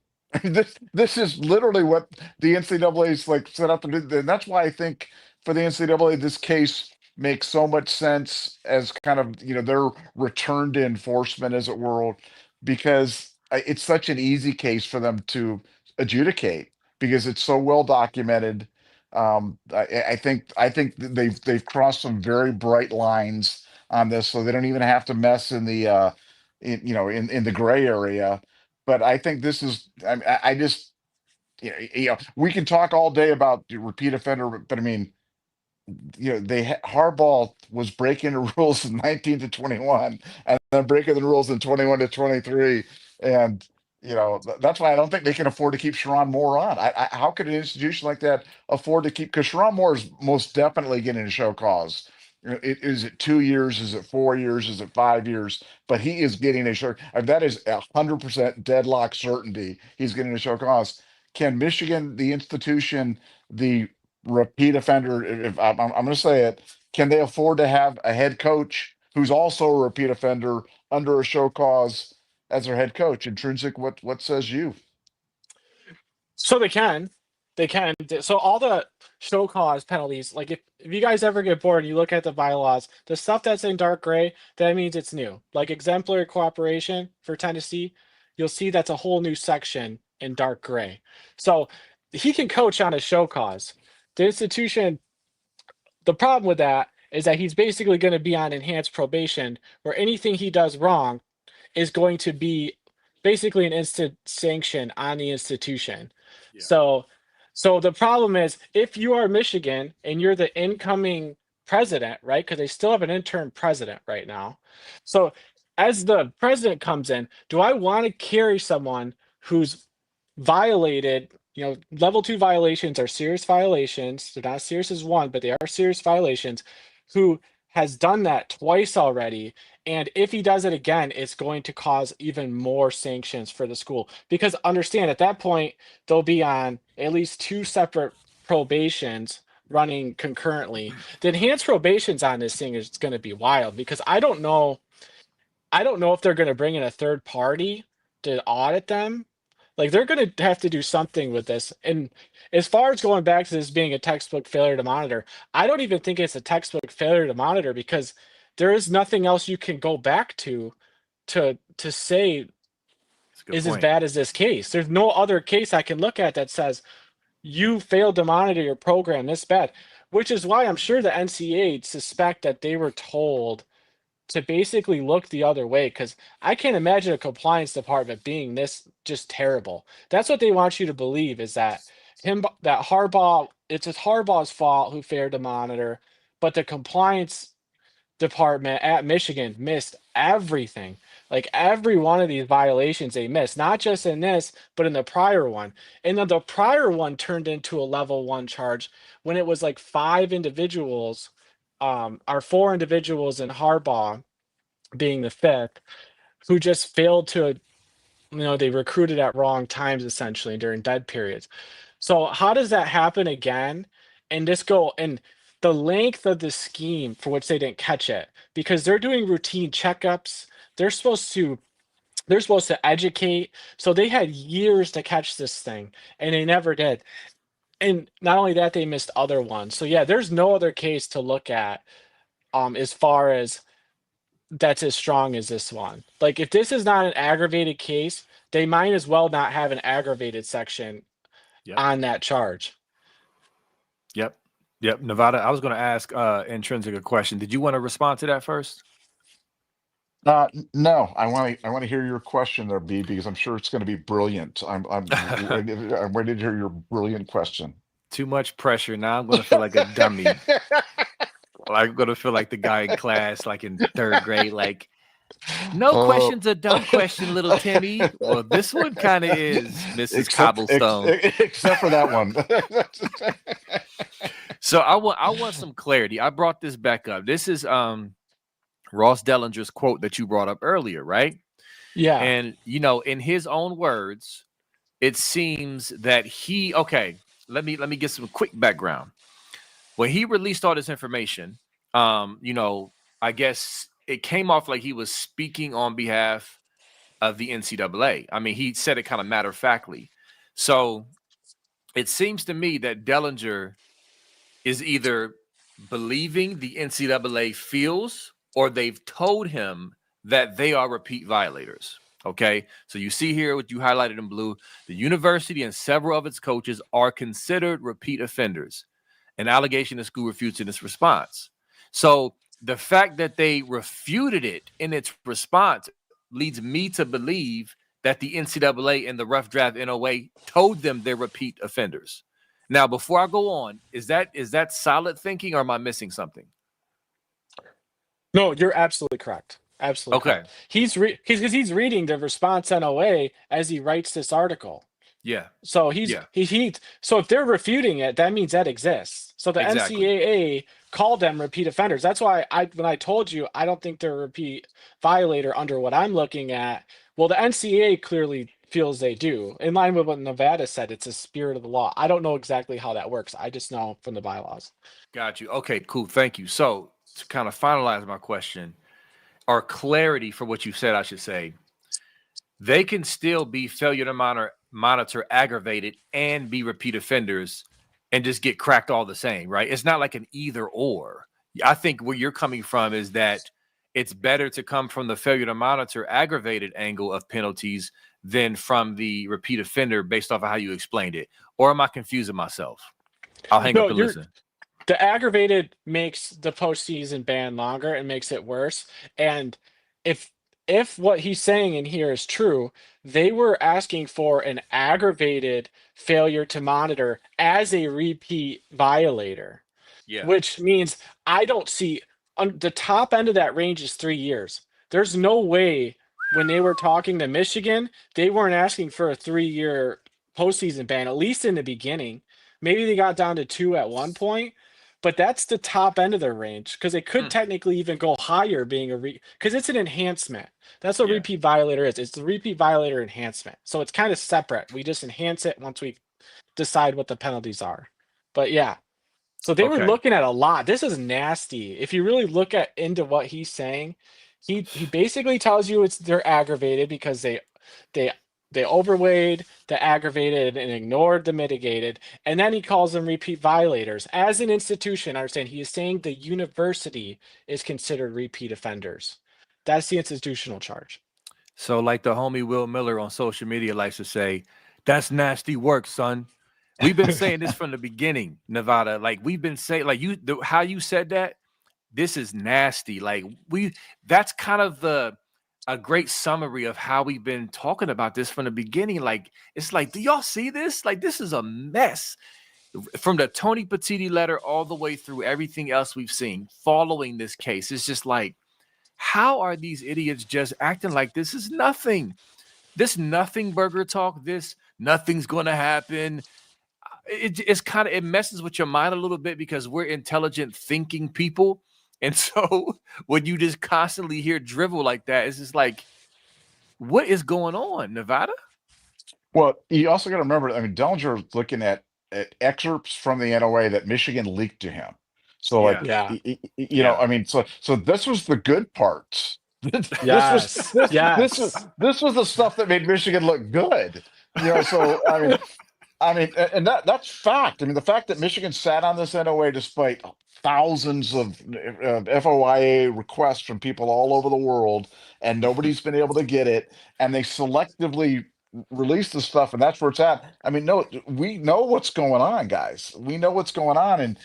This is literally what the NCAA is like set up to do, and that's why I think for the NCAA, this case makes so much sense as kind of their return to enforcement, as it were, because it's such an easy case for them to adjudicate because it's so well documented. I think that they've crossed some very bright lines on this, so they don't even have to mess in the in the gray area. But I think this is I just we can talk all day about the repeat offender, but I mean, Harbaugh was breaking the rules in 19 to 21 and then breaking the rules in 21 to 23. And, that's why I don't think they can afford to keep Sharon Moore on. How could an institution like that afford to keep, because Sharon Moore is most definitely getting a show cause. Is it 2 years? Is it 4 years? Is it 5 years? But he is getting a show. That is 100% deadlock certainty. He's getting a show cause. Can Michigan, the institution, the repeat offender, if I'm going to say it, can they afford to have a head coach who's also a repeat offender under a show cause as their head coach? Intrinsic, what says you? so they can. So all the show cause penalties, like if you guys ever get bored and you look at the bylaws, the stuff that's in dark gray, that means it's new. Like exemplary cooperation for Tennessee, you'll see that's a whole new section in dark gray. So he can coach on a show cause. The institution, the problem with that is that he's basically going to be on enhanced probation, where anything he does wrong is going to be basically an instant sanction on the institution. Yeah. So the problem is, if you are Michigan and you're the incoming president, right? Because they still have an interim president right now. So as the president comes in, do I want to carry someone who's violated, level 2 violations are serious violations. They're not as serious as one, but they are serious violations, who has done that twice already. And if he does it again, it's going to cause even more sanctions for the school. Because understand, at that point, they'll be on at least 2 separate probations running concurrently. The enhanced probations on this thing is going to be wild, because I don't know if they're going to bring in a third party to audit them. Like, they're going to have to do something with this. And as far as going back to this being a textbook failure to monitor, I don't even think it's a textbook failure to monitor, because there is nothing else you can go back to say That's a good is as point. bad as this case. There's no other case I can look at that says you failed to monitor your program this bad, which is why I'm sure the NCAA suspect that they were told to basically look the other way, because I can't imagine a compliance department being this just terrible. That's what they want you to believe, is that Harbaugh, it's Harbaugh's fault who failed to monitor, but the compliance department at Michigan missed everything. Like, every one of these violations they missed, not just in this, but in the prior one. And then the prior one turned into a level 1 charge when it was like 5 individuals, or 4 individuals in Harbaugh being the 5th, who just failed to, they recruited at wrong times essentially during dead periods. So how does that happen again? And the length of the scheme for which they didn't catch it, because they're doing routine checkups. They're supposed to educate. So they had years to catch this thing, and they never did. And not only that, they missed other ones. So yeah, there's no other case to look at as far as that's as strong as this one. Like, if this is not an aggravated case, they might as well not have an aggravated section on that charge. Yep. Nevada, I was going to ask Intrinsic a question. Did you want to respond to that first? No, I want to hear your question there, B, because I'm sure it's going to be brilliant. I'm ready to hear your brilliant question. Too much pressure. Now I'm going to feel like a dummy. I'm going to feel like the guy in class, like in 3rd grade, like, no question's a dumb question, little Timmy. Well, this one kind of is, Mrs. Cobblestone. Except for that one. So I want some clarity. I brought this back up. This is Ross Dellinger's quote that you brought up earlier, right? Yeah. And, you know, in his own words, it seems that let me get some quick background. When he released all this information, you know, I guess it came off like he was speaking on behalf of the NCAA. I mean, he said it kind of matter-of-factly. So it seems to me that Dellinger is either believing the NCAA feels, or they've told him that they are repeat violators. Okay, so you see here what you highlighted in blue, the university and several of its coaches are considered repeat offenders. An allegation the school refutes in its response. So the fact that they refuted it in its response leads me to believe that the NCAA and the rough draft NOA told them they're repeat offenders. Now, before I go on, is that solid thinking, or am I missing something? No, you're absolutely correct. Absolutely. Okay. Correct. He's reading the response NOA as he writes this article. Yeah. So so if they're refuting it, that means that exists. So the NCAA called them repeat offenders. That's why when I told you I don't think they're a repeat violator under what I'm looking at. Well, the NCAA clearly feels they do. In line with what Nevada said, it's a spirit of the law. I don't know exactly how that works. I just know from the bylaws. Got you. Okay, cool. Thank you. So to kind of finalize my question, or clarity for what you said, I should say, they can still be failure to monitor aggravated and be repeat offenders and just get cracked all the same, right? It's not like an either or. I think where you're coming from is that it's better to come from the failure to monitor aggravated angle of penalties than from the repeat offender based off of how you explained it. Or am I confusing myself? I'll hang up and listen. The aggravated makes the postseason ban longer and makes it worse. And if what he's saying in here is true, they were asking for an aggravated failure to monitor as a repeat violator. Yeah. Which means I don't see the top end of that range is 3 years. There's no way when they were talking to Michigan, they weren't asking for a 3-year postseason ban, at least in the beginning. Maybe they got down to 2 at one point. But that's the top end of their range because it could technically even go higher being because it's an enhancement. That's what repeat violator is. It's the repeat violator enhancement. So it's kind of separate. We just enhance it once we decide what the penalties are. But yeah. So they were looking at a lot. This is nasty. If you really look into what he's saying, he basically tells you they're aggravated because they overweighed the aggravated and ignored the mitigated, and then he calls them repeat violators. As an institution, I understand he is saying the university is considered repeat offenders. That's the institutional charge. So like the homie Will Miller on social media likes to say, that's nasty work, son. We've been saying this from the beginning, Nevada. Like we've been saying, like how you said that, this is nasty. Like that's kind of a great summary of how we've been talking about this from the beginning. Like, it's like, do y'all see this? Like, this is a mess. From the Tony Petitti letter all the way through everything else we've seen following this case. It's just like, how are these idiots just acting like this is nothing? This nothing burger talk, this nothing's going to happen. It messes with your mind a little bit because we're intelligent thinking people. And so when you just constantly hear drivel like that, it's just like, what is going on, Nevada? Well, you also got to remember, I mean, Dellinger was looking at excerpts from the NOA that Michigan leaked to him. So you know, I mean, so this was the good parts. This was the stuff that made Michigan look good. You know, so I mean, and that's fact. I mean, the fact that Michigan sat on this NOA despite thousands of FOIA requests from people all over the world, and nobody's been able to get it, and they selectively release the stuff, and that's where it's at. I mean, no, we know what's going on, guys. We know what's going on, and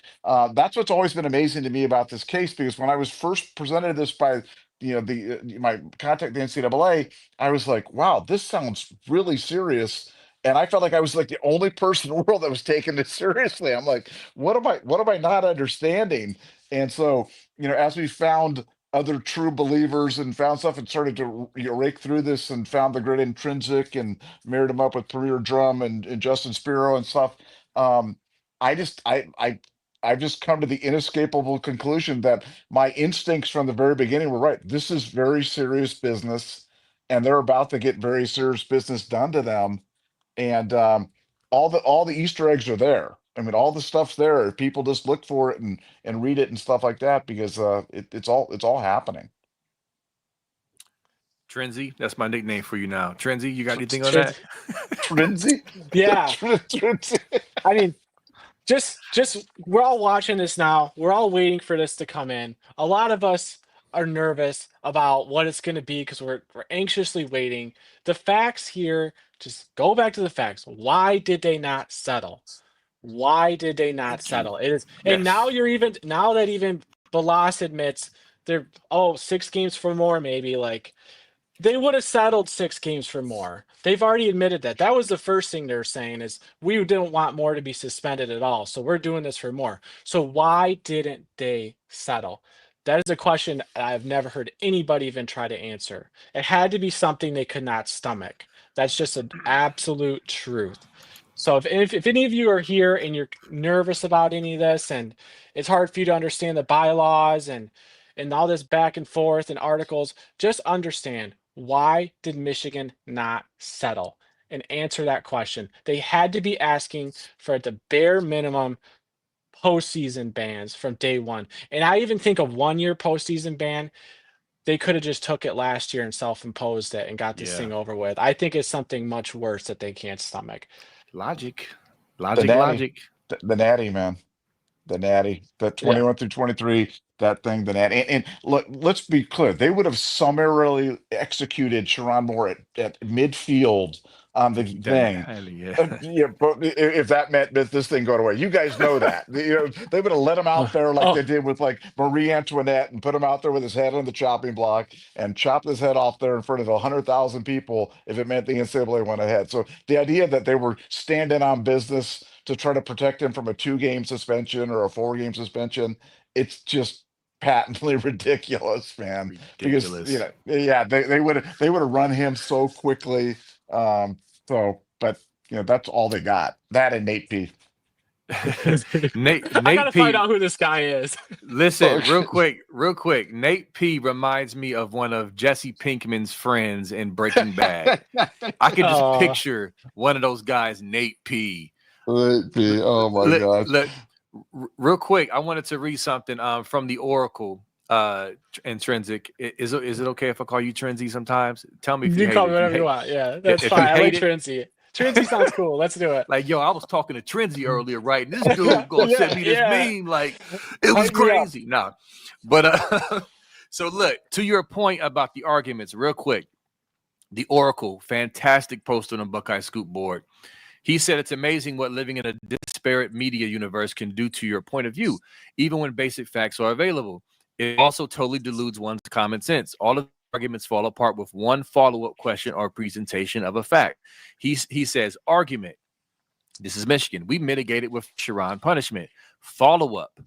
that's what's always been amazing to me about this case. Because when I was first presented this by my contact the NCAA, I was like, wow, this sounds really serious. And I felt like I was like the only person in the world that was taking this seriously. I'm like, what am I not understanding? And so, as we found other true believers and found stuff and started to rake through this and found the great Intrinsic and married him up with Premier Drum and Justin Spiro and stuff. Um, I just I've just come to the inescapable conclusion that my instincts from the very beginning were right. This is very serious business, and they're about to get very serious business done to them. And all the Easter eggs are there. I mean, all the stuff's there. People just look for it and read it and stuff like that because it's all happening. Trenzy, that's my nickname for you now. Trenzy, you got anything on Trenzy. that? Trinzy? Yeah. Trinzy. I mean, just we're all watching this now. We're all waiting for this to come in. A lot of us are nervous about what it's going to be because we're anxiously waiting. The facts here, just go back to the facts. Why did they not settle? Why did they not settle? It is, and now now that even Balas admits they're 6 games for more, maybe like they would have settled 6 games for more. They've already admitted that. That was the first thing they're saying is we didn't want more to be suspended at all. So we're doing this for more. So why didn't they settle? That is a question I've never heard anybody even try to answer. It had to be something they could not stomach. That's just an absolute truth. So if any of you are here and you're nervous about any of this and it's hard for you to understand the bylaws and all this back and forth and articles, just understand, why did Michigan not settle? And answer that question. They had to be asking for the bare minimum postseason bans from day one. And I even think a 1-year postseason ban, they could have just took it last year and self-imposed it and got this thing over with. I think it's something much worse that they can't stomach. Logic. The natty, man. The natty, that 21 through 23, that thing, the natty. And look, let's be clear. They would have summarily executed Sherrone Moore at midfield on the thing. But if that meant that this thing going away, you guys know that. They would have let him out there like they did with like Marie Antoinette and put him out there with his head on the chopping block and chopped his head off there in front of 100,000 people if it meant the NCAA went ahead. So the idea that they were standing on business to try to protect him from a 2-game suspension or a 4-game suspension, it's just patently ridiculous, man. Because they would have run him so quickly. But that's all they got. That and Nate P. Nate I gotta P. find out who this guy is. Listen, real quick. Nate P reminds me of one of Jesse Pinkman's friends in Breaking Bad. I can just picture one of those guys, Nate P. Oh my gosh. Look, real quick, I wanted to read something from the Oracle Intrinsic. Is it okay if I call you Trenzy sometimes? Tell me if you call me whatever you want. Yeah, that's fine. I like Trenzy. Trenzy sounds cool. Let's do it. Like, yo, I was talking to Trenzy earlier, right? And this dude gonna send me this meme. Like, it was crazy. Nah. But so look, to your point about the arguments, real quick. The Oracle, fantastic post on the Buckeye Scoop board. He said it's amazing what living in a disparate media universe can do to your point of view, even when basic facts are available. It also totally deludes one's common sense. All of the arguments fall apart with one follow-up question or presentation of a fact. He says, argument. This is Michigan. We mitigated with Sherrone punishment. Follow-up.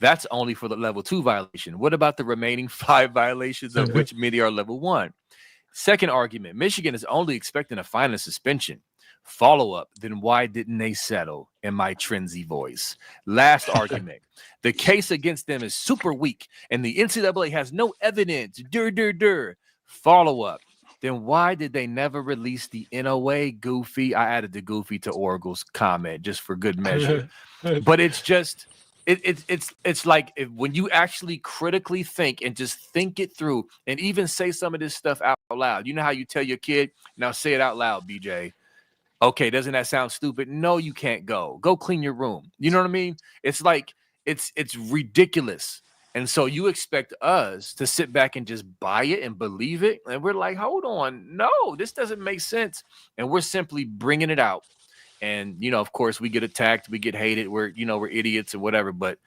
That's only for the level 2 violation. What about the remaining 5 violations, of which many are level 1? Second argument. Michigan is only expecting a fine and suspension. Follow-up, then why didn't they settle? In my Trenzy voice. Last argument, the case against them is super weak and the NCAA has no evidence. Follow-up, then why did they never release the NOA? Goofy. I added the goofy to Oracle's comment just for good measure. But it's just it's like when you actually critically think and just think it through and even say some of this stuff out loud. You know how you tell your kid, now say it out loud, BJ. Okay, doesn't that sound stupid? No, you can't go. Go clean your room. You know what I mean? It's like it's ridiculous. And so you expect us to sit back and just buy it and believe it. And we're like, hold on, no, this doesn't make sense. And we're simply bringing it out. And, you know, of course, we get attacked, we get hated. We're idiots or whatever, but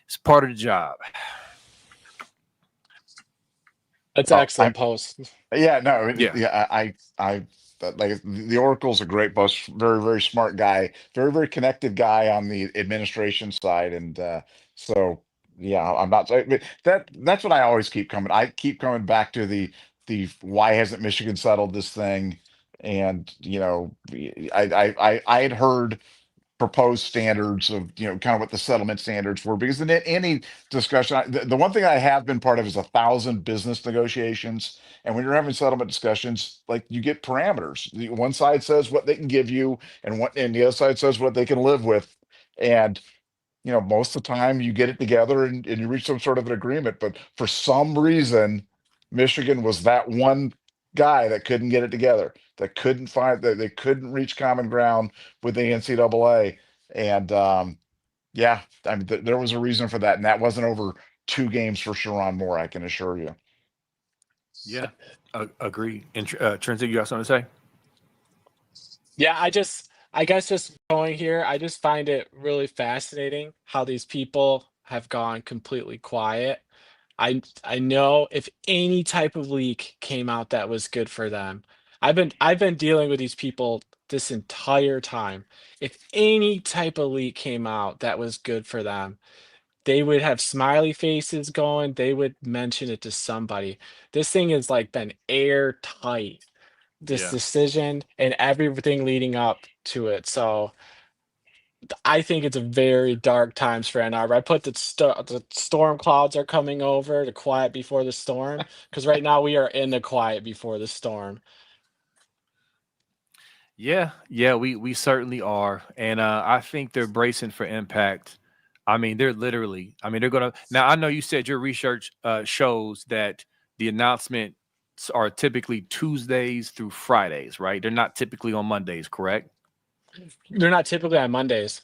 it's part of the job. That's excellent post. Yeah, no, Yeah. I like the Oracle's a great boss, very, very smart guy, very, very connected guy on the administration side, and so yeah, I'm not but that's what I always keep coming. I keep coming back to the why hasn't Michigan settled this thing? And you know, I had heard proposed standards of kind of what the settlement standards were, because in any discussion the one thing I have been part of is 1,000 business negotiations, and when you're having settlement discussions, like, you get parameters. One side says what they can give you, and the other side says what they can live with, and most of the time you get it together, and you reach some sort of an agreement. But for some reason, Michigan was that one guy that couldn't get it together, that couldn't find that they couldn't reach common ground with the NCAA. And yeah, I mean, there was a reason for that, and that wasn't over 2 games for Sharon Moore, I can assure you. Yeah, agree. Intrinsic, you got something to say? Yeah, I guess just going here, I just find it really fascinating how these people have gone completely quiet. I know if any type of leak came out that was good for them. I've been dealing with these people this entire time. If any type of leak came out that was good for them, they would have smiley faces going, they would mention it to somebody. This thing has like been airtight, this Yeah. decision and everything leading up to it. So I think it's a very dark times for Ann Arbor. I put the storm clouds are coming over, the quiet before the storm, because right now we are in the quiet before the storm. Yeah, we certainly are. And I think they're bracing for impact. I mean, they're literally, I mean, they're gonna now. I know you said your research shows that the announcements are typically Tuesdays through Fridays, right? They're not typically on Mondays, correct? They're not typically on Mondays.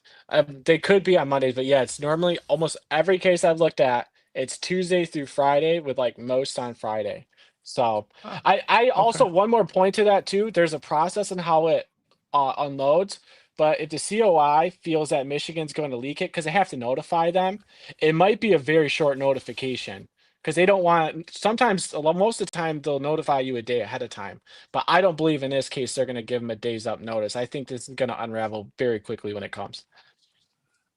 They could be on Mondays, but yeah, it's normally almost every case I've looked at, it's Tuesday through Friday with like most on Friday. So Oh, I okay. also one more point to that too. There's a process in how it unloads, but if the COI feels that Michigan's going to leak it because they have to notify them, it might be a very short notification because they don't want. Sometimes, most of the time, they'll notify you a day ahead of time. But I don't believe in this case they're going to give them a days up notice. I think this is going to unravel very quickly when it comes.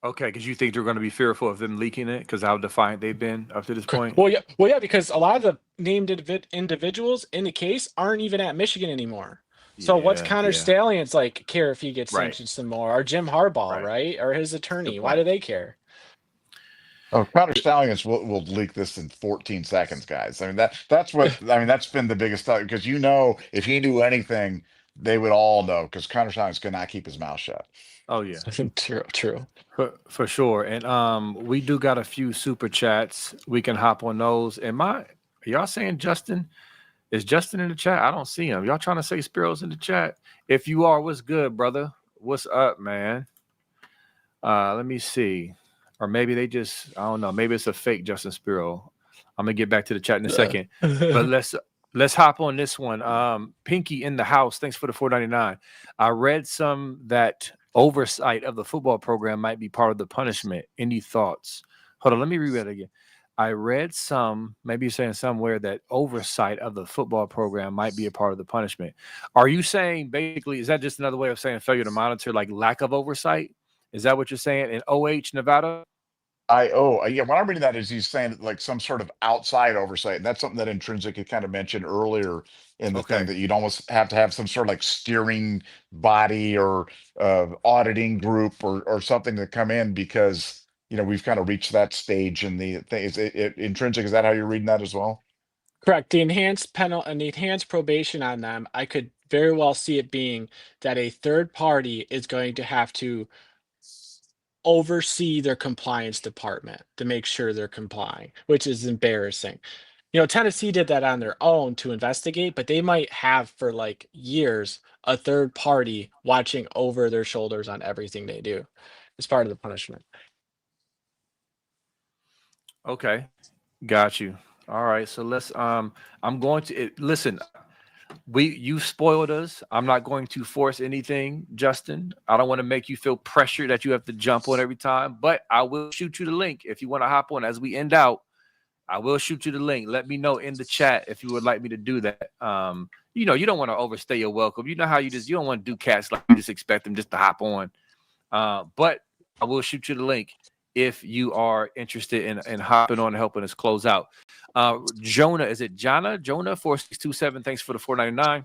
Okay, because you think they're going to be fearful of them leaking it because how defiant they've been up to this point? Well, yeah, because a lot of the named individuals in the case aren't even at Michigan anymore. So what's Yeah, Connor yeah. Stallions like care if he gets Right, sanctioned some more, or Jim Harbaugh, right. right, or his Good attorney? Why point. do they care? Oh, Counter Stallions will leak this in 14 seconds, guys. I mean, that's been the biggest thought, because if he knew anything, they would all know, because Counter Stallions could not keep his mouth shut. Oh yeah. True. For sure. And we do got a few super chats. We can hop on those. Are y'all saying Justin? Is Justin in the chat? I don't see him. Y'all trying to say Spiro's in the chat? If you are, what's good, brother? What's up, man? Let me see. Or maybe I don't know. Maybe it's a fake Justin Spiro. I'm gonna get back to the chat in a second. But let's hop on this one. Pinky in the house. Thanks for the $4.99. I read some that oversight of the football program might be part of the punishment. Any thoughts? Hold on, let me read that again. I read maybe you're saying somewhere that oversight of the football program might be a part of the punishment. Are you saying basically, is that just another way of saying failure to monitor, like lack of oversight? Is that what you're saying in OH, Nevada? Yeah, what I'm reading that is he's saying like some sort of outside oversight. And that's something that Intrinsic had kind of mentioned earlier in the thing, Okay. that you'd almost have to have some sort of like steering body or auditing group or something to come in, because we've kind of reached that stage in the thing. Intrinsic, is that how you're reading that as well? Correct. The enhanced penalty and the enhanced probation on them, I could very well see it being that a third party is going to have to oversee their compliance department to make sure they're complying, which is embarrassing. Tennessee did that on their own to investigate, but they might have for like years a third party watching over their shoulders on everything they do. It's part of the punishment. Okay. Got you. All right. So let's I'm going to listen, you spoiled us. I'm not going to force anything, Justin. I don't want to make you feel pressure that you have to jump on every time, but I will shoot you the link if you want to hop on as we end out. I will shoot you the link. Let me know in the chat if you would like me to do that. You know, you don't want to overstay your welcome. You know how you don't want to do cats like you just expect them just to hop on. But I will shoot you the link if you are interested in hopping on and helping us close out. Jonah, is it Jonah? Jonah 4627. Thanks for the 499.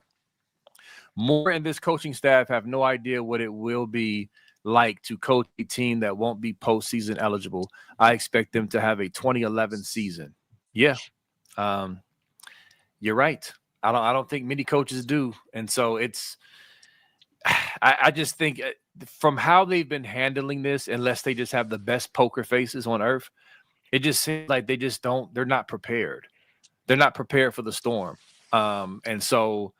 More in this coaching staff have no idea what it will be like to coach a team that won't be postseason eligible. I expect them to have a 2011 season. Yeah, you're right. I don't think many coaches do, and so it's. I just think from how they've been handling this, unless they just have the best poker faces on earth, it just seems like they just don't. They're not prepared. They're not prepared for the storm, and so.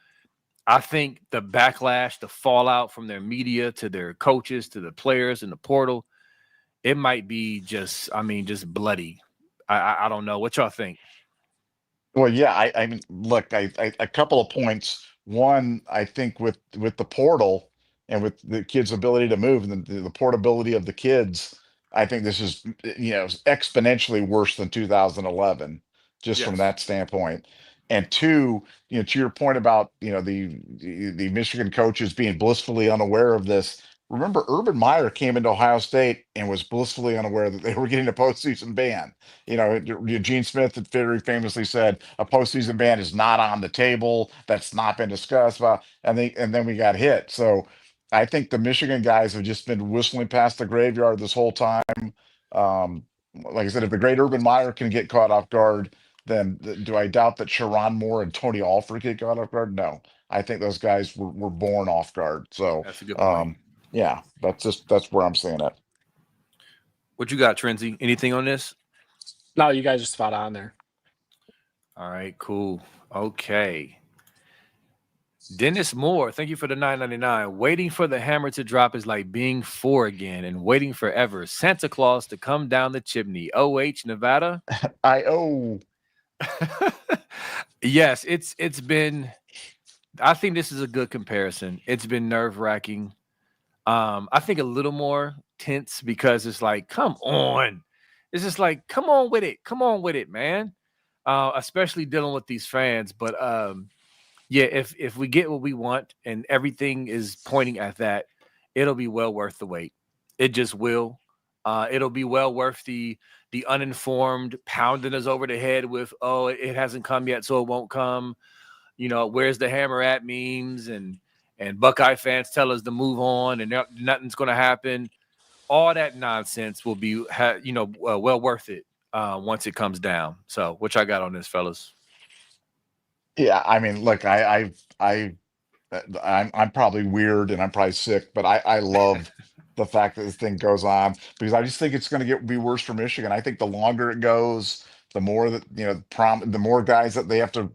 I think the backlash, the fallout from their media to their coaches, to the players in the portal, it might be just, I mean, just bloody. I don't know. What y'all think? Well, yeah, I mean, look, a couple of points. One, I think with the portal and with the kids' ability to move and the portability of the kids, I think this is, exponentially worse than 2011, just from Yes. that standpoint. And two, to your point about, the Michigan coaches being blissfully unaware of this. Remember, Urban Meyer came into Ohio State and was blissfully unaware that they were getting a postseason ban. Eugene Smith had very famously said a postseason ban is not on the table. That's not been discussed about, and then we got hit. So I think the Michigan guys have just been whistling past the graveyard this whole time. Like I said, if the great Urban Meyer can get caught off guard, then do I doubt that Sharon Moore and Tony Alford get caught off guard? No, I think those guys were born off guard. So That's a good point. yeah, that's where I'm seeing it. What you got, Trenzy? Anything on this? No, you guys are spot on there. All right, cool. Okay. Dennis Moore, thank you for the 999. Waiting for the hammer to drop is like being 4 again and waiting forever. Santa Claus to come down the chimney. OH, Nevada. Yes, it's been. I think this is a good comparison. It's been nerve-wracking. I think a little more tense because it's like, come on. It's just like, come on with it. Come on with it, man. Especially dealing with these fans. But yeah, if we get what we want and everything is pointing at that, it'll be well worth the wait. It just will. It'll be well worth the uninformed pounding us over the head with, oh, it hasn't come yet, so it won't come. Where's the hammer at memes and Buckeye fans tell us to move on and nothing's going to happen. All that nonsense will be, well worth it once it comes down. So, what y'all got on this, fellas? Yeah, I mean, look, I'm probably weird and I'm probably sick, but I love the fact that this thing goes on because I just think it's going to be worse for Michigan. I think the longer it goes, the more that the more guys that they have to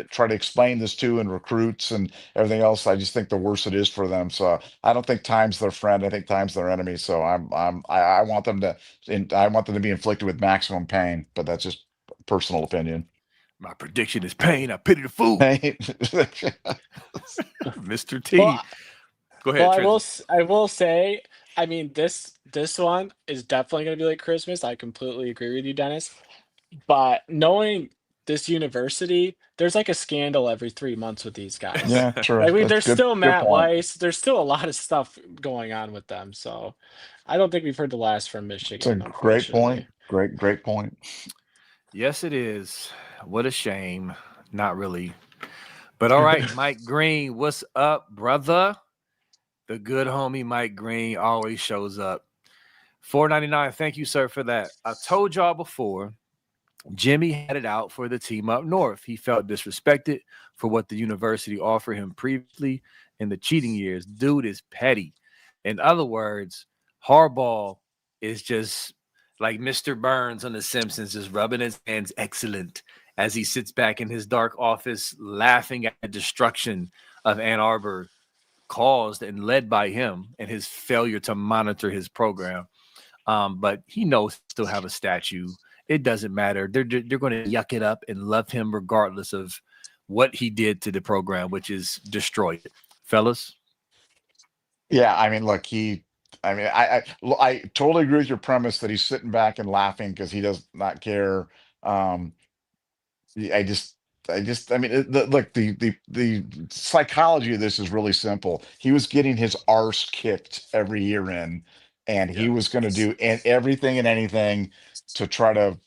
try to explain this to and recruits and everything else. I just think the worse it is for them. So I don't think time's their friend. I think time's their enemy. So I want them to be inflicted with maximum pain. But that's just personal opinion. My prediction is pain. I pity the fool. Mr. T. Well, Go ahead. I will say, I mean, this one is definitely going to be like Christmas. I completely agree with you, Dennis. But knowing this university, there's like a scandal every 3 months with these guys. Yeah, true. I mean, there's still Matt point. Weiss. There's still a lot of stuff going on with them. So I don't think we've heard the last from Michigan. It's a great point. Great point. Yes, it is. What a shame. Not really. But all right, Mike Green, what's up, brother? The good homie Mike Green always shows up. $4.99. Thank you, sir, for that. I told y'all before, Jimmy had it out for the team up north. He felt disrespected for what the university offered him previously in the cheating years. Dude is petty. In other words, Harbaugh is just like Mr. Burns on The Simpsons, just rubbing his hands excellent as he sits back in his dark office laughing at the destruction of Ann Arbor caused and led by him and his failure to monitor his program. But he knows he'll still have a statue It doesn't matter. They're going to yuck it up and love him regardless of what he did to the program, which is destroy it. Fellas? Yeah, I mean, look, I totally agree with your premise that he's sitting back and laughing because he does not care. Um, I just, I mean, look, the psychology of this is really simple. He was getting his arse kicked every year in, and he Yeah. was going to do everything and anything to try to,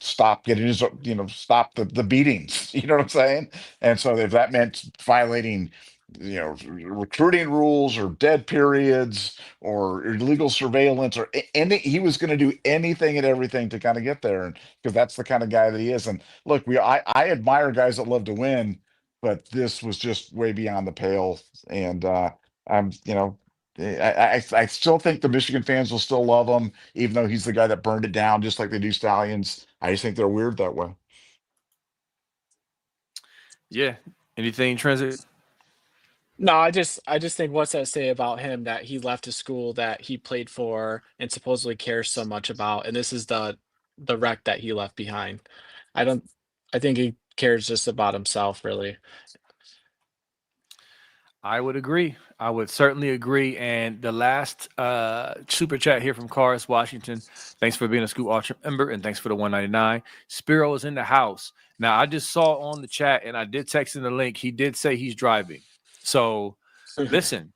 stop getting his, stop the beatings. You know what I'm saying? And so if that meant violating, recruiting rules or dead periods or illegal surveillance or any, he was going to do anything and everything to kind of get there, because that's the kind of guy that he is. And look, I admire guys that love to win, but this was just way beyond the pale. And I'm, I still think the Michigan fans will still love him, even though he's the guy that burned it down, just like they do Stallions. I just think they're weird that way. Yeah. Anything intrinsic? No, I just think what's that say about him that he left a school that he played for and supposedly cares so much about, and this is the wreck that he left behind. I think he cares just about himself, really. I would agree. I would certainly agree. And the last super chat here from Cars Washington. Thanks for being a Scoop Ultra member, and thanks for the 199. Spiro is in the house. Now, I just saw on the chat, and I did text in the link. He did say he's driving. So listen.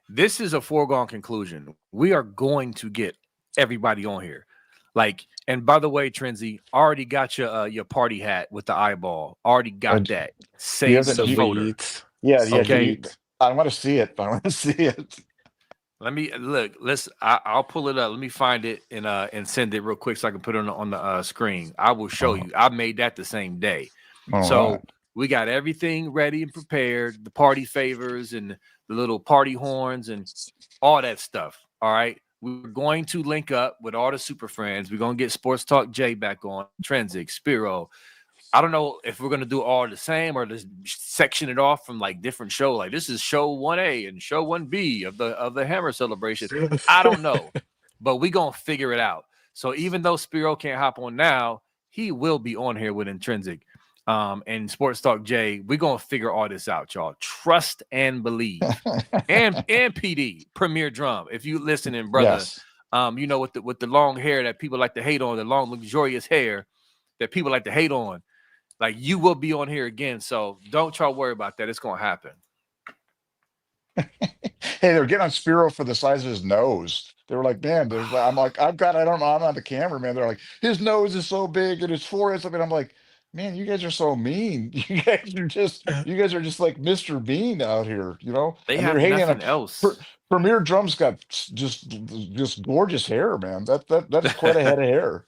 This is a foregone conclusion. We are going to get everybody on here. Like, and by the way, Trenzy, already got your party hat with the eyeball. Already got that. Save the photo. Yeah. Okay. I want to see it. I want to see it. Let me look. I'll pull it up. Let me find it and send it real quick so I can put it on the screen. I will show you. I made that the same day. So we got everything ready and prepared. The party favors and the little party horns and all that stuff. All right. We're going to link up with all the super friends. We're going to get Sports Talk Jay back on, Intrinsic, Spiro. I don't know if we're going to do all the same or just section it off from like different show. Like this is show 1A and show 1B of the Hammer celebration. I don't know, but we're going to figure it out. So even though Spiro can't hop on now, he will be on here with Intrinsic. And Sports Talk Jay, we're gonna figure all this out, y'all. Trust and believe. and PD, Premier Drum. If you listening, brother, yes. You know, with the long hair that people like to hate on, the long, luxurious hair that people like to hate on, like you will be on here again. So don't y'all worry about that. It's gonna happen. Hey, they're getting on Spiro for the size of his nose. They were like, man, I'm like, I don't know, I'm on the camera, man. They're like, his nose is so big and his forehead's up, and I'm like, man, you guys are so mean. You guys are just like Mr. Bean out here, They and have they're hating nothing on else. Premier Drum's got just gorgeous hair, man. That's quite a head of hair.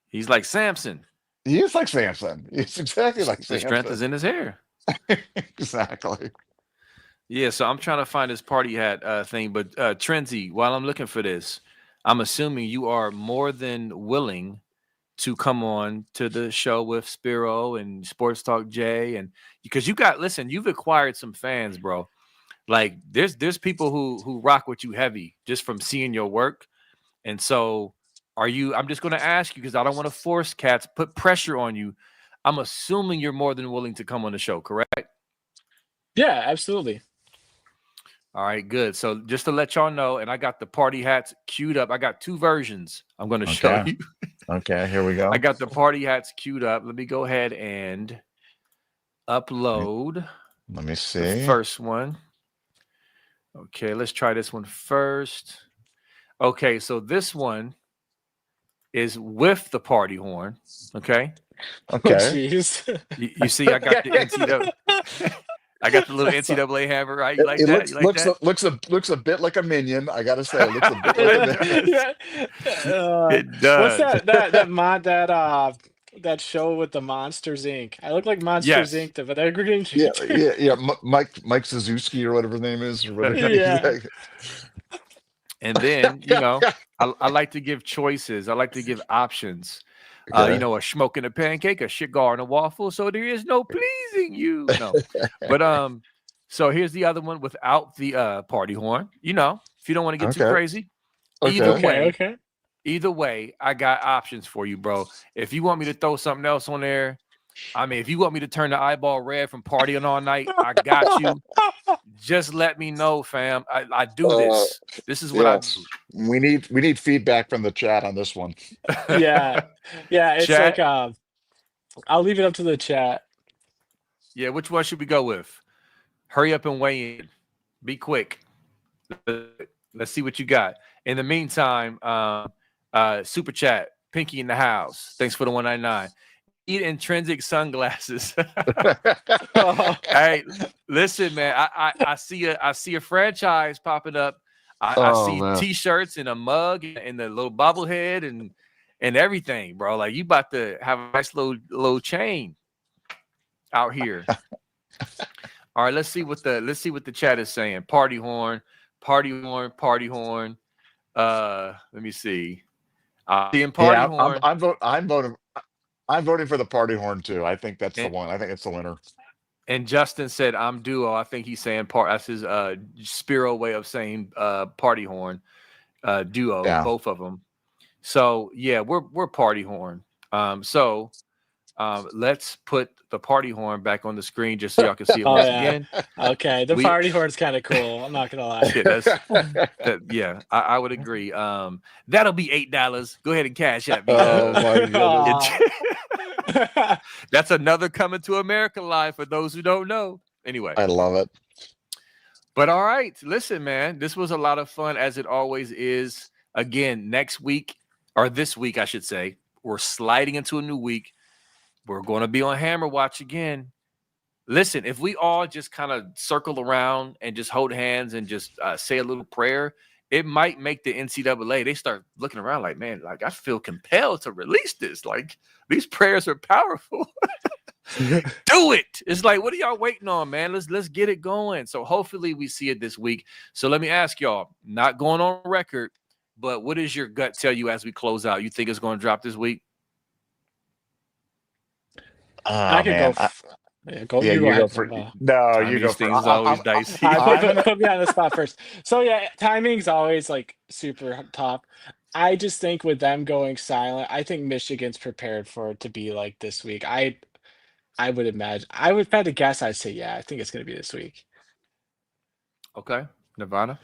He's like Samson. He is like Samson. It's exactly like Samson. The strength is in his hair. Exactly. Yeah, so I'm trying to find this party hat thing, but Trenzy, while I'm looking for this, I'm assuming you are more than willing to come on to the show with Spiro and Sports Talk Jay, and because you've acquired some fans, bro. Like there's people who rock with you heavy just from seeing your work. And so I'm just going to ask you because I don't want to force cats, put pressure on you. I'm assuming you're more than willing to come on the show, correct? Yeah, absolutely. All right, good. So just to let y'all know, and I got the party hats queued up. I got two versions I'm going to show you. Okay, here we go. I got the party hats queued up. Let me go ahead and upload. Let me see. The first one. Okay, let's try this one first. Okay, so this one is with the party horn. Okay. Okay. Jeez. You see, I got the NCAA. I got the little NCAA hammer, right? You like that? You like that? Looks a bit like a minion. I gotta say, it looks a bit like a minion. It does. What's that show with the Monsters Inc? I look like Monsters Inc, but they're getting yeah. Mike Suzuki or whatever his name is, or whatever. Yeah. And then I like to give choices. I like to give options. Okay. A smoke and a pancake, a cigar and a waffle. So there is no pleasing you. No. But so here's the other one without the party horn. If you don't want to get too crazy. Okay. Either way. Okay. Either way, I got options for you, bro. If you want me to throw something else on there, I mean, if you want me to turn the eyeball red from partying all night, I got you. Just let me know, fam. I do this. This is what I Yes, we need feedback from the chat on this one. Yeah, yeah. It's like chat. I'll leave it up to the chat. Yeah, which one should we go with? Hurry up and weigh in. Be quick. Let's see what you got. In the meantime, super chat, Pinky in the house. Thanks for the 199. Eat Intrinsic sunglasses. Hey, listen, man. I see a franchise popping up. I see man. T-shirts and a mug and the little bobblehead and everything, bro. Like you about to have a nice little chain out here. All right, let's see what the chat is saying. Party horn, party horn, party horn. Let me see. Seeing party horn. I'm voting for the party horn too. I think that's the one. I think it's the winner. And Justin said, "I'm duo." I think he's saying part. That's his Spiro way of saying party horn. Duo, Yeah. both of them. So yeah, we're party horn. Let's put the party horn back on the screen just so y'all can see it once again. Okay, the party horn's kind of cool. I'm not gonna lie. Yeah, I would agree. That'll be $8. Go ahead and cash at me. Oh my goodness. That's another Coming to America live for those who don't know. Anyway, I love it. But all right, listen, man, this was a lot of fun as it always is. Again, next week, or this week, I should say, we're sliding into a new week. We're going to be on Hammer Watch again. Listen, if we all just kind of circle around and just hold hands and just say a little prayer, it might make the NCAA, they start looking around like, man, like I feel compelled to release this. Like these prayers are powerful. Do it. It's like, what are y'all waiting on, man? Let's get it going. So hopefully we see it this week. So let me ask y'all, not going on record, but what does your gut tell you as we close out? You think it's going to drop this week? I could go. You go ahead. You go things is always dicey. Put me on the spot first. So yeah, timing's always like super top. I just think with them going silent, I think Michigan's prepared for it to be like this week. I would imagine. I would, if I had to guess, I'd say yeah. I think it's going to be this week. Okay, Nevada.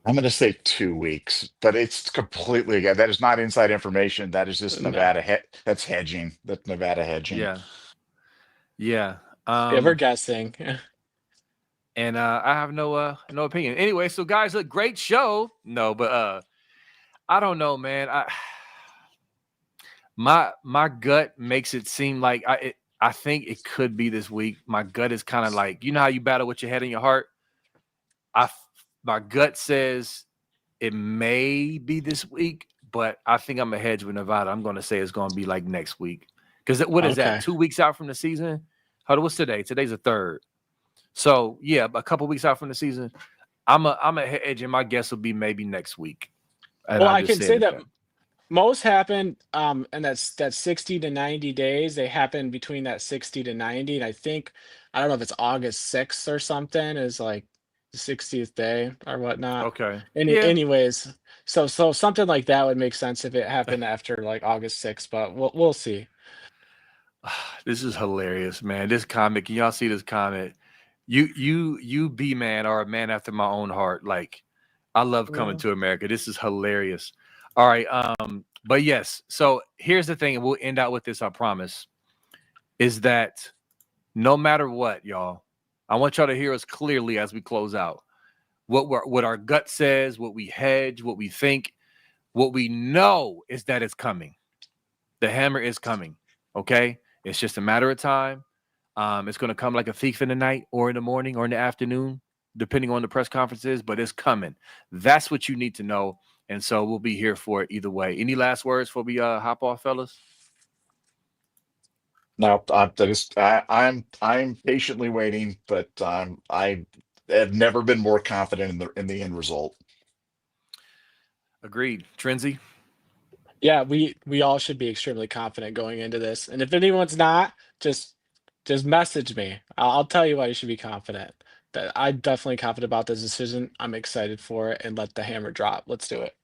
I'm going to say 2 weeks, but it's completely that is not inside information. That is just Nevada. That's hedging. That's Nevada hedging. Yeah. Yeah, we're guessing. And I have no opinion. Anyway, so guys, a great show. No, but I don't know, man. My gut makes it seem like I think it could be this week. My gut is kind of like, you know how you battle with your head and your heart? My gut says it may be this week, but I think I'm a hedge with Nevada. I'm going to say it's going to be like next week. Because what is that? 2 weeks out from the season? What's today? Today's the 3rd. So yeah, a couple weeks out from the season. I'm a hedge, and my guess will be maybe next week. Well, I can say that most happen and that's 60 to 90 days. They happen between that 60 to 90. And I don't know if it's August 6th or something is like the 60th day or whatnot. Okay. Anyways, so something like that would make sense if it happened after like August 6th, but we'll see. This is hilarious, man. This comment, can y'all see this comment? You B-man are a man after my own heart. Like, I love Coming to America. This is hilarious. All right. But yes, so here's the thing, and we'll end out with this, I promise, is that no matter what, y'all, I want y'all to hear us clearly as we close out. What our gut says, what we hedge, what we think, what we know is that it's coming. The hammer is coming. Okay? It's just a matter of time. It's going to come like a thief in the night or in the morning or in the afternoon, depending on the press conferences, but it's coming. That's what you need to know. And so we'll be here for it either way. Any last words before we hop off, fellas? No, I'm patiently waiting, but I have never been more confident in the end result. Agreed. Trinzy? Yeah, we all should be extremely confident going into this. And if anyone's not, just message me. I'll tell you why you should be confident. That I'm definitely confident about this decision. I'm excited for it, and let the hammer drop. Let's do it.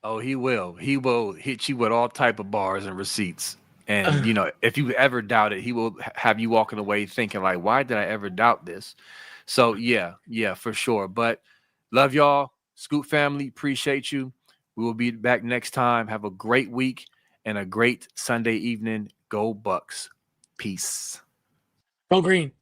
Oh, he will. He will hit you with all type of bars and receipts. And if you ever doubt it, he will have you walking away thinking like, why did I ever doubt this? So yeah, for sure. But love y'all, Scoop family. Appreciate you. We will be back next time. Have a great week and a great Sunday evening. Go Bucks. Peace. Go green.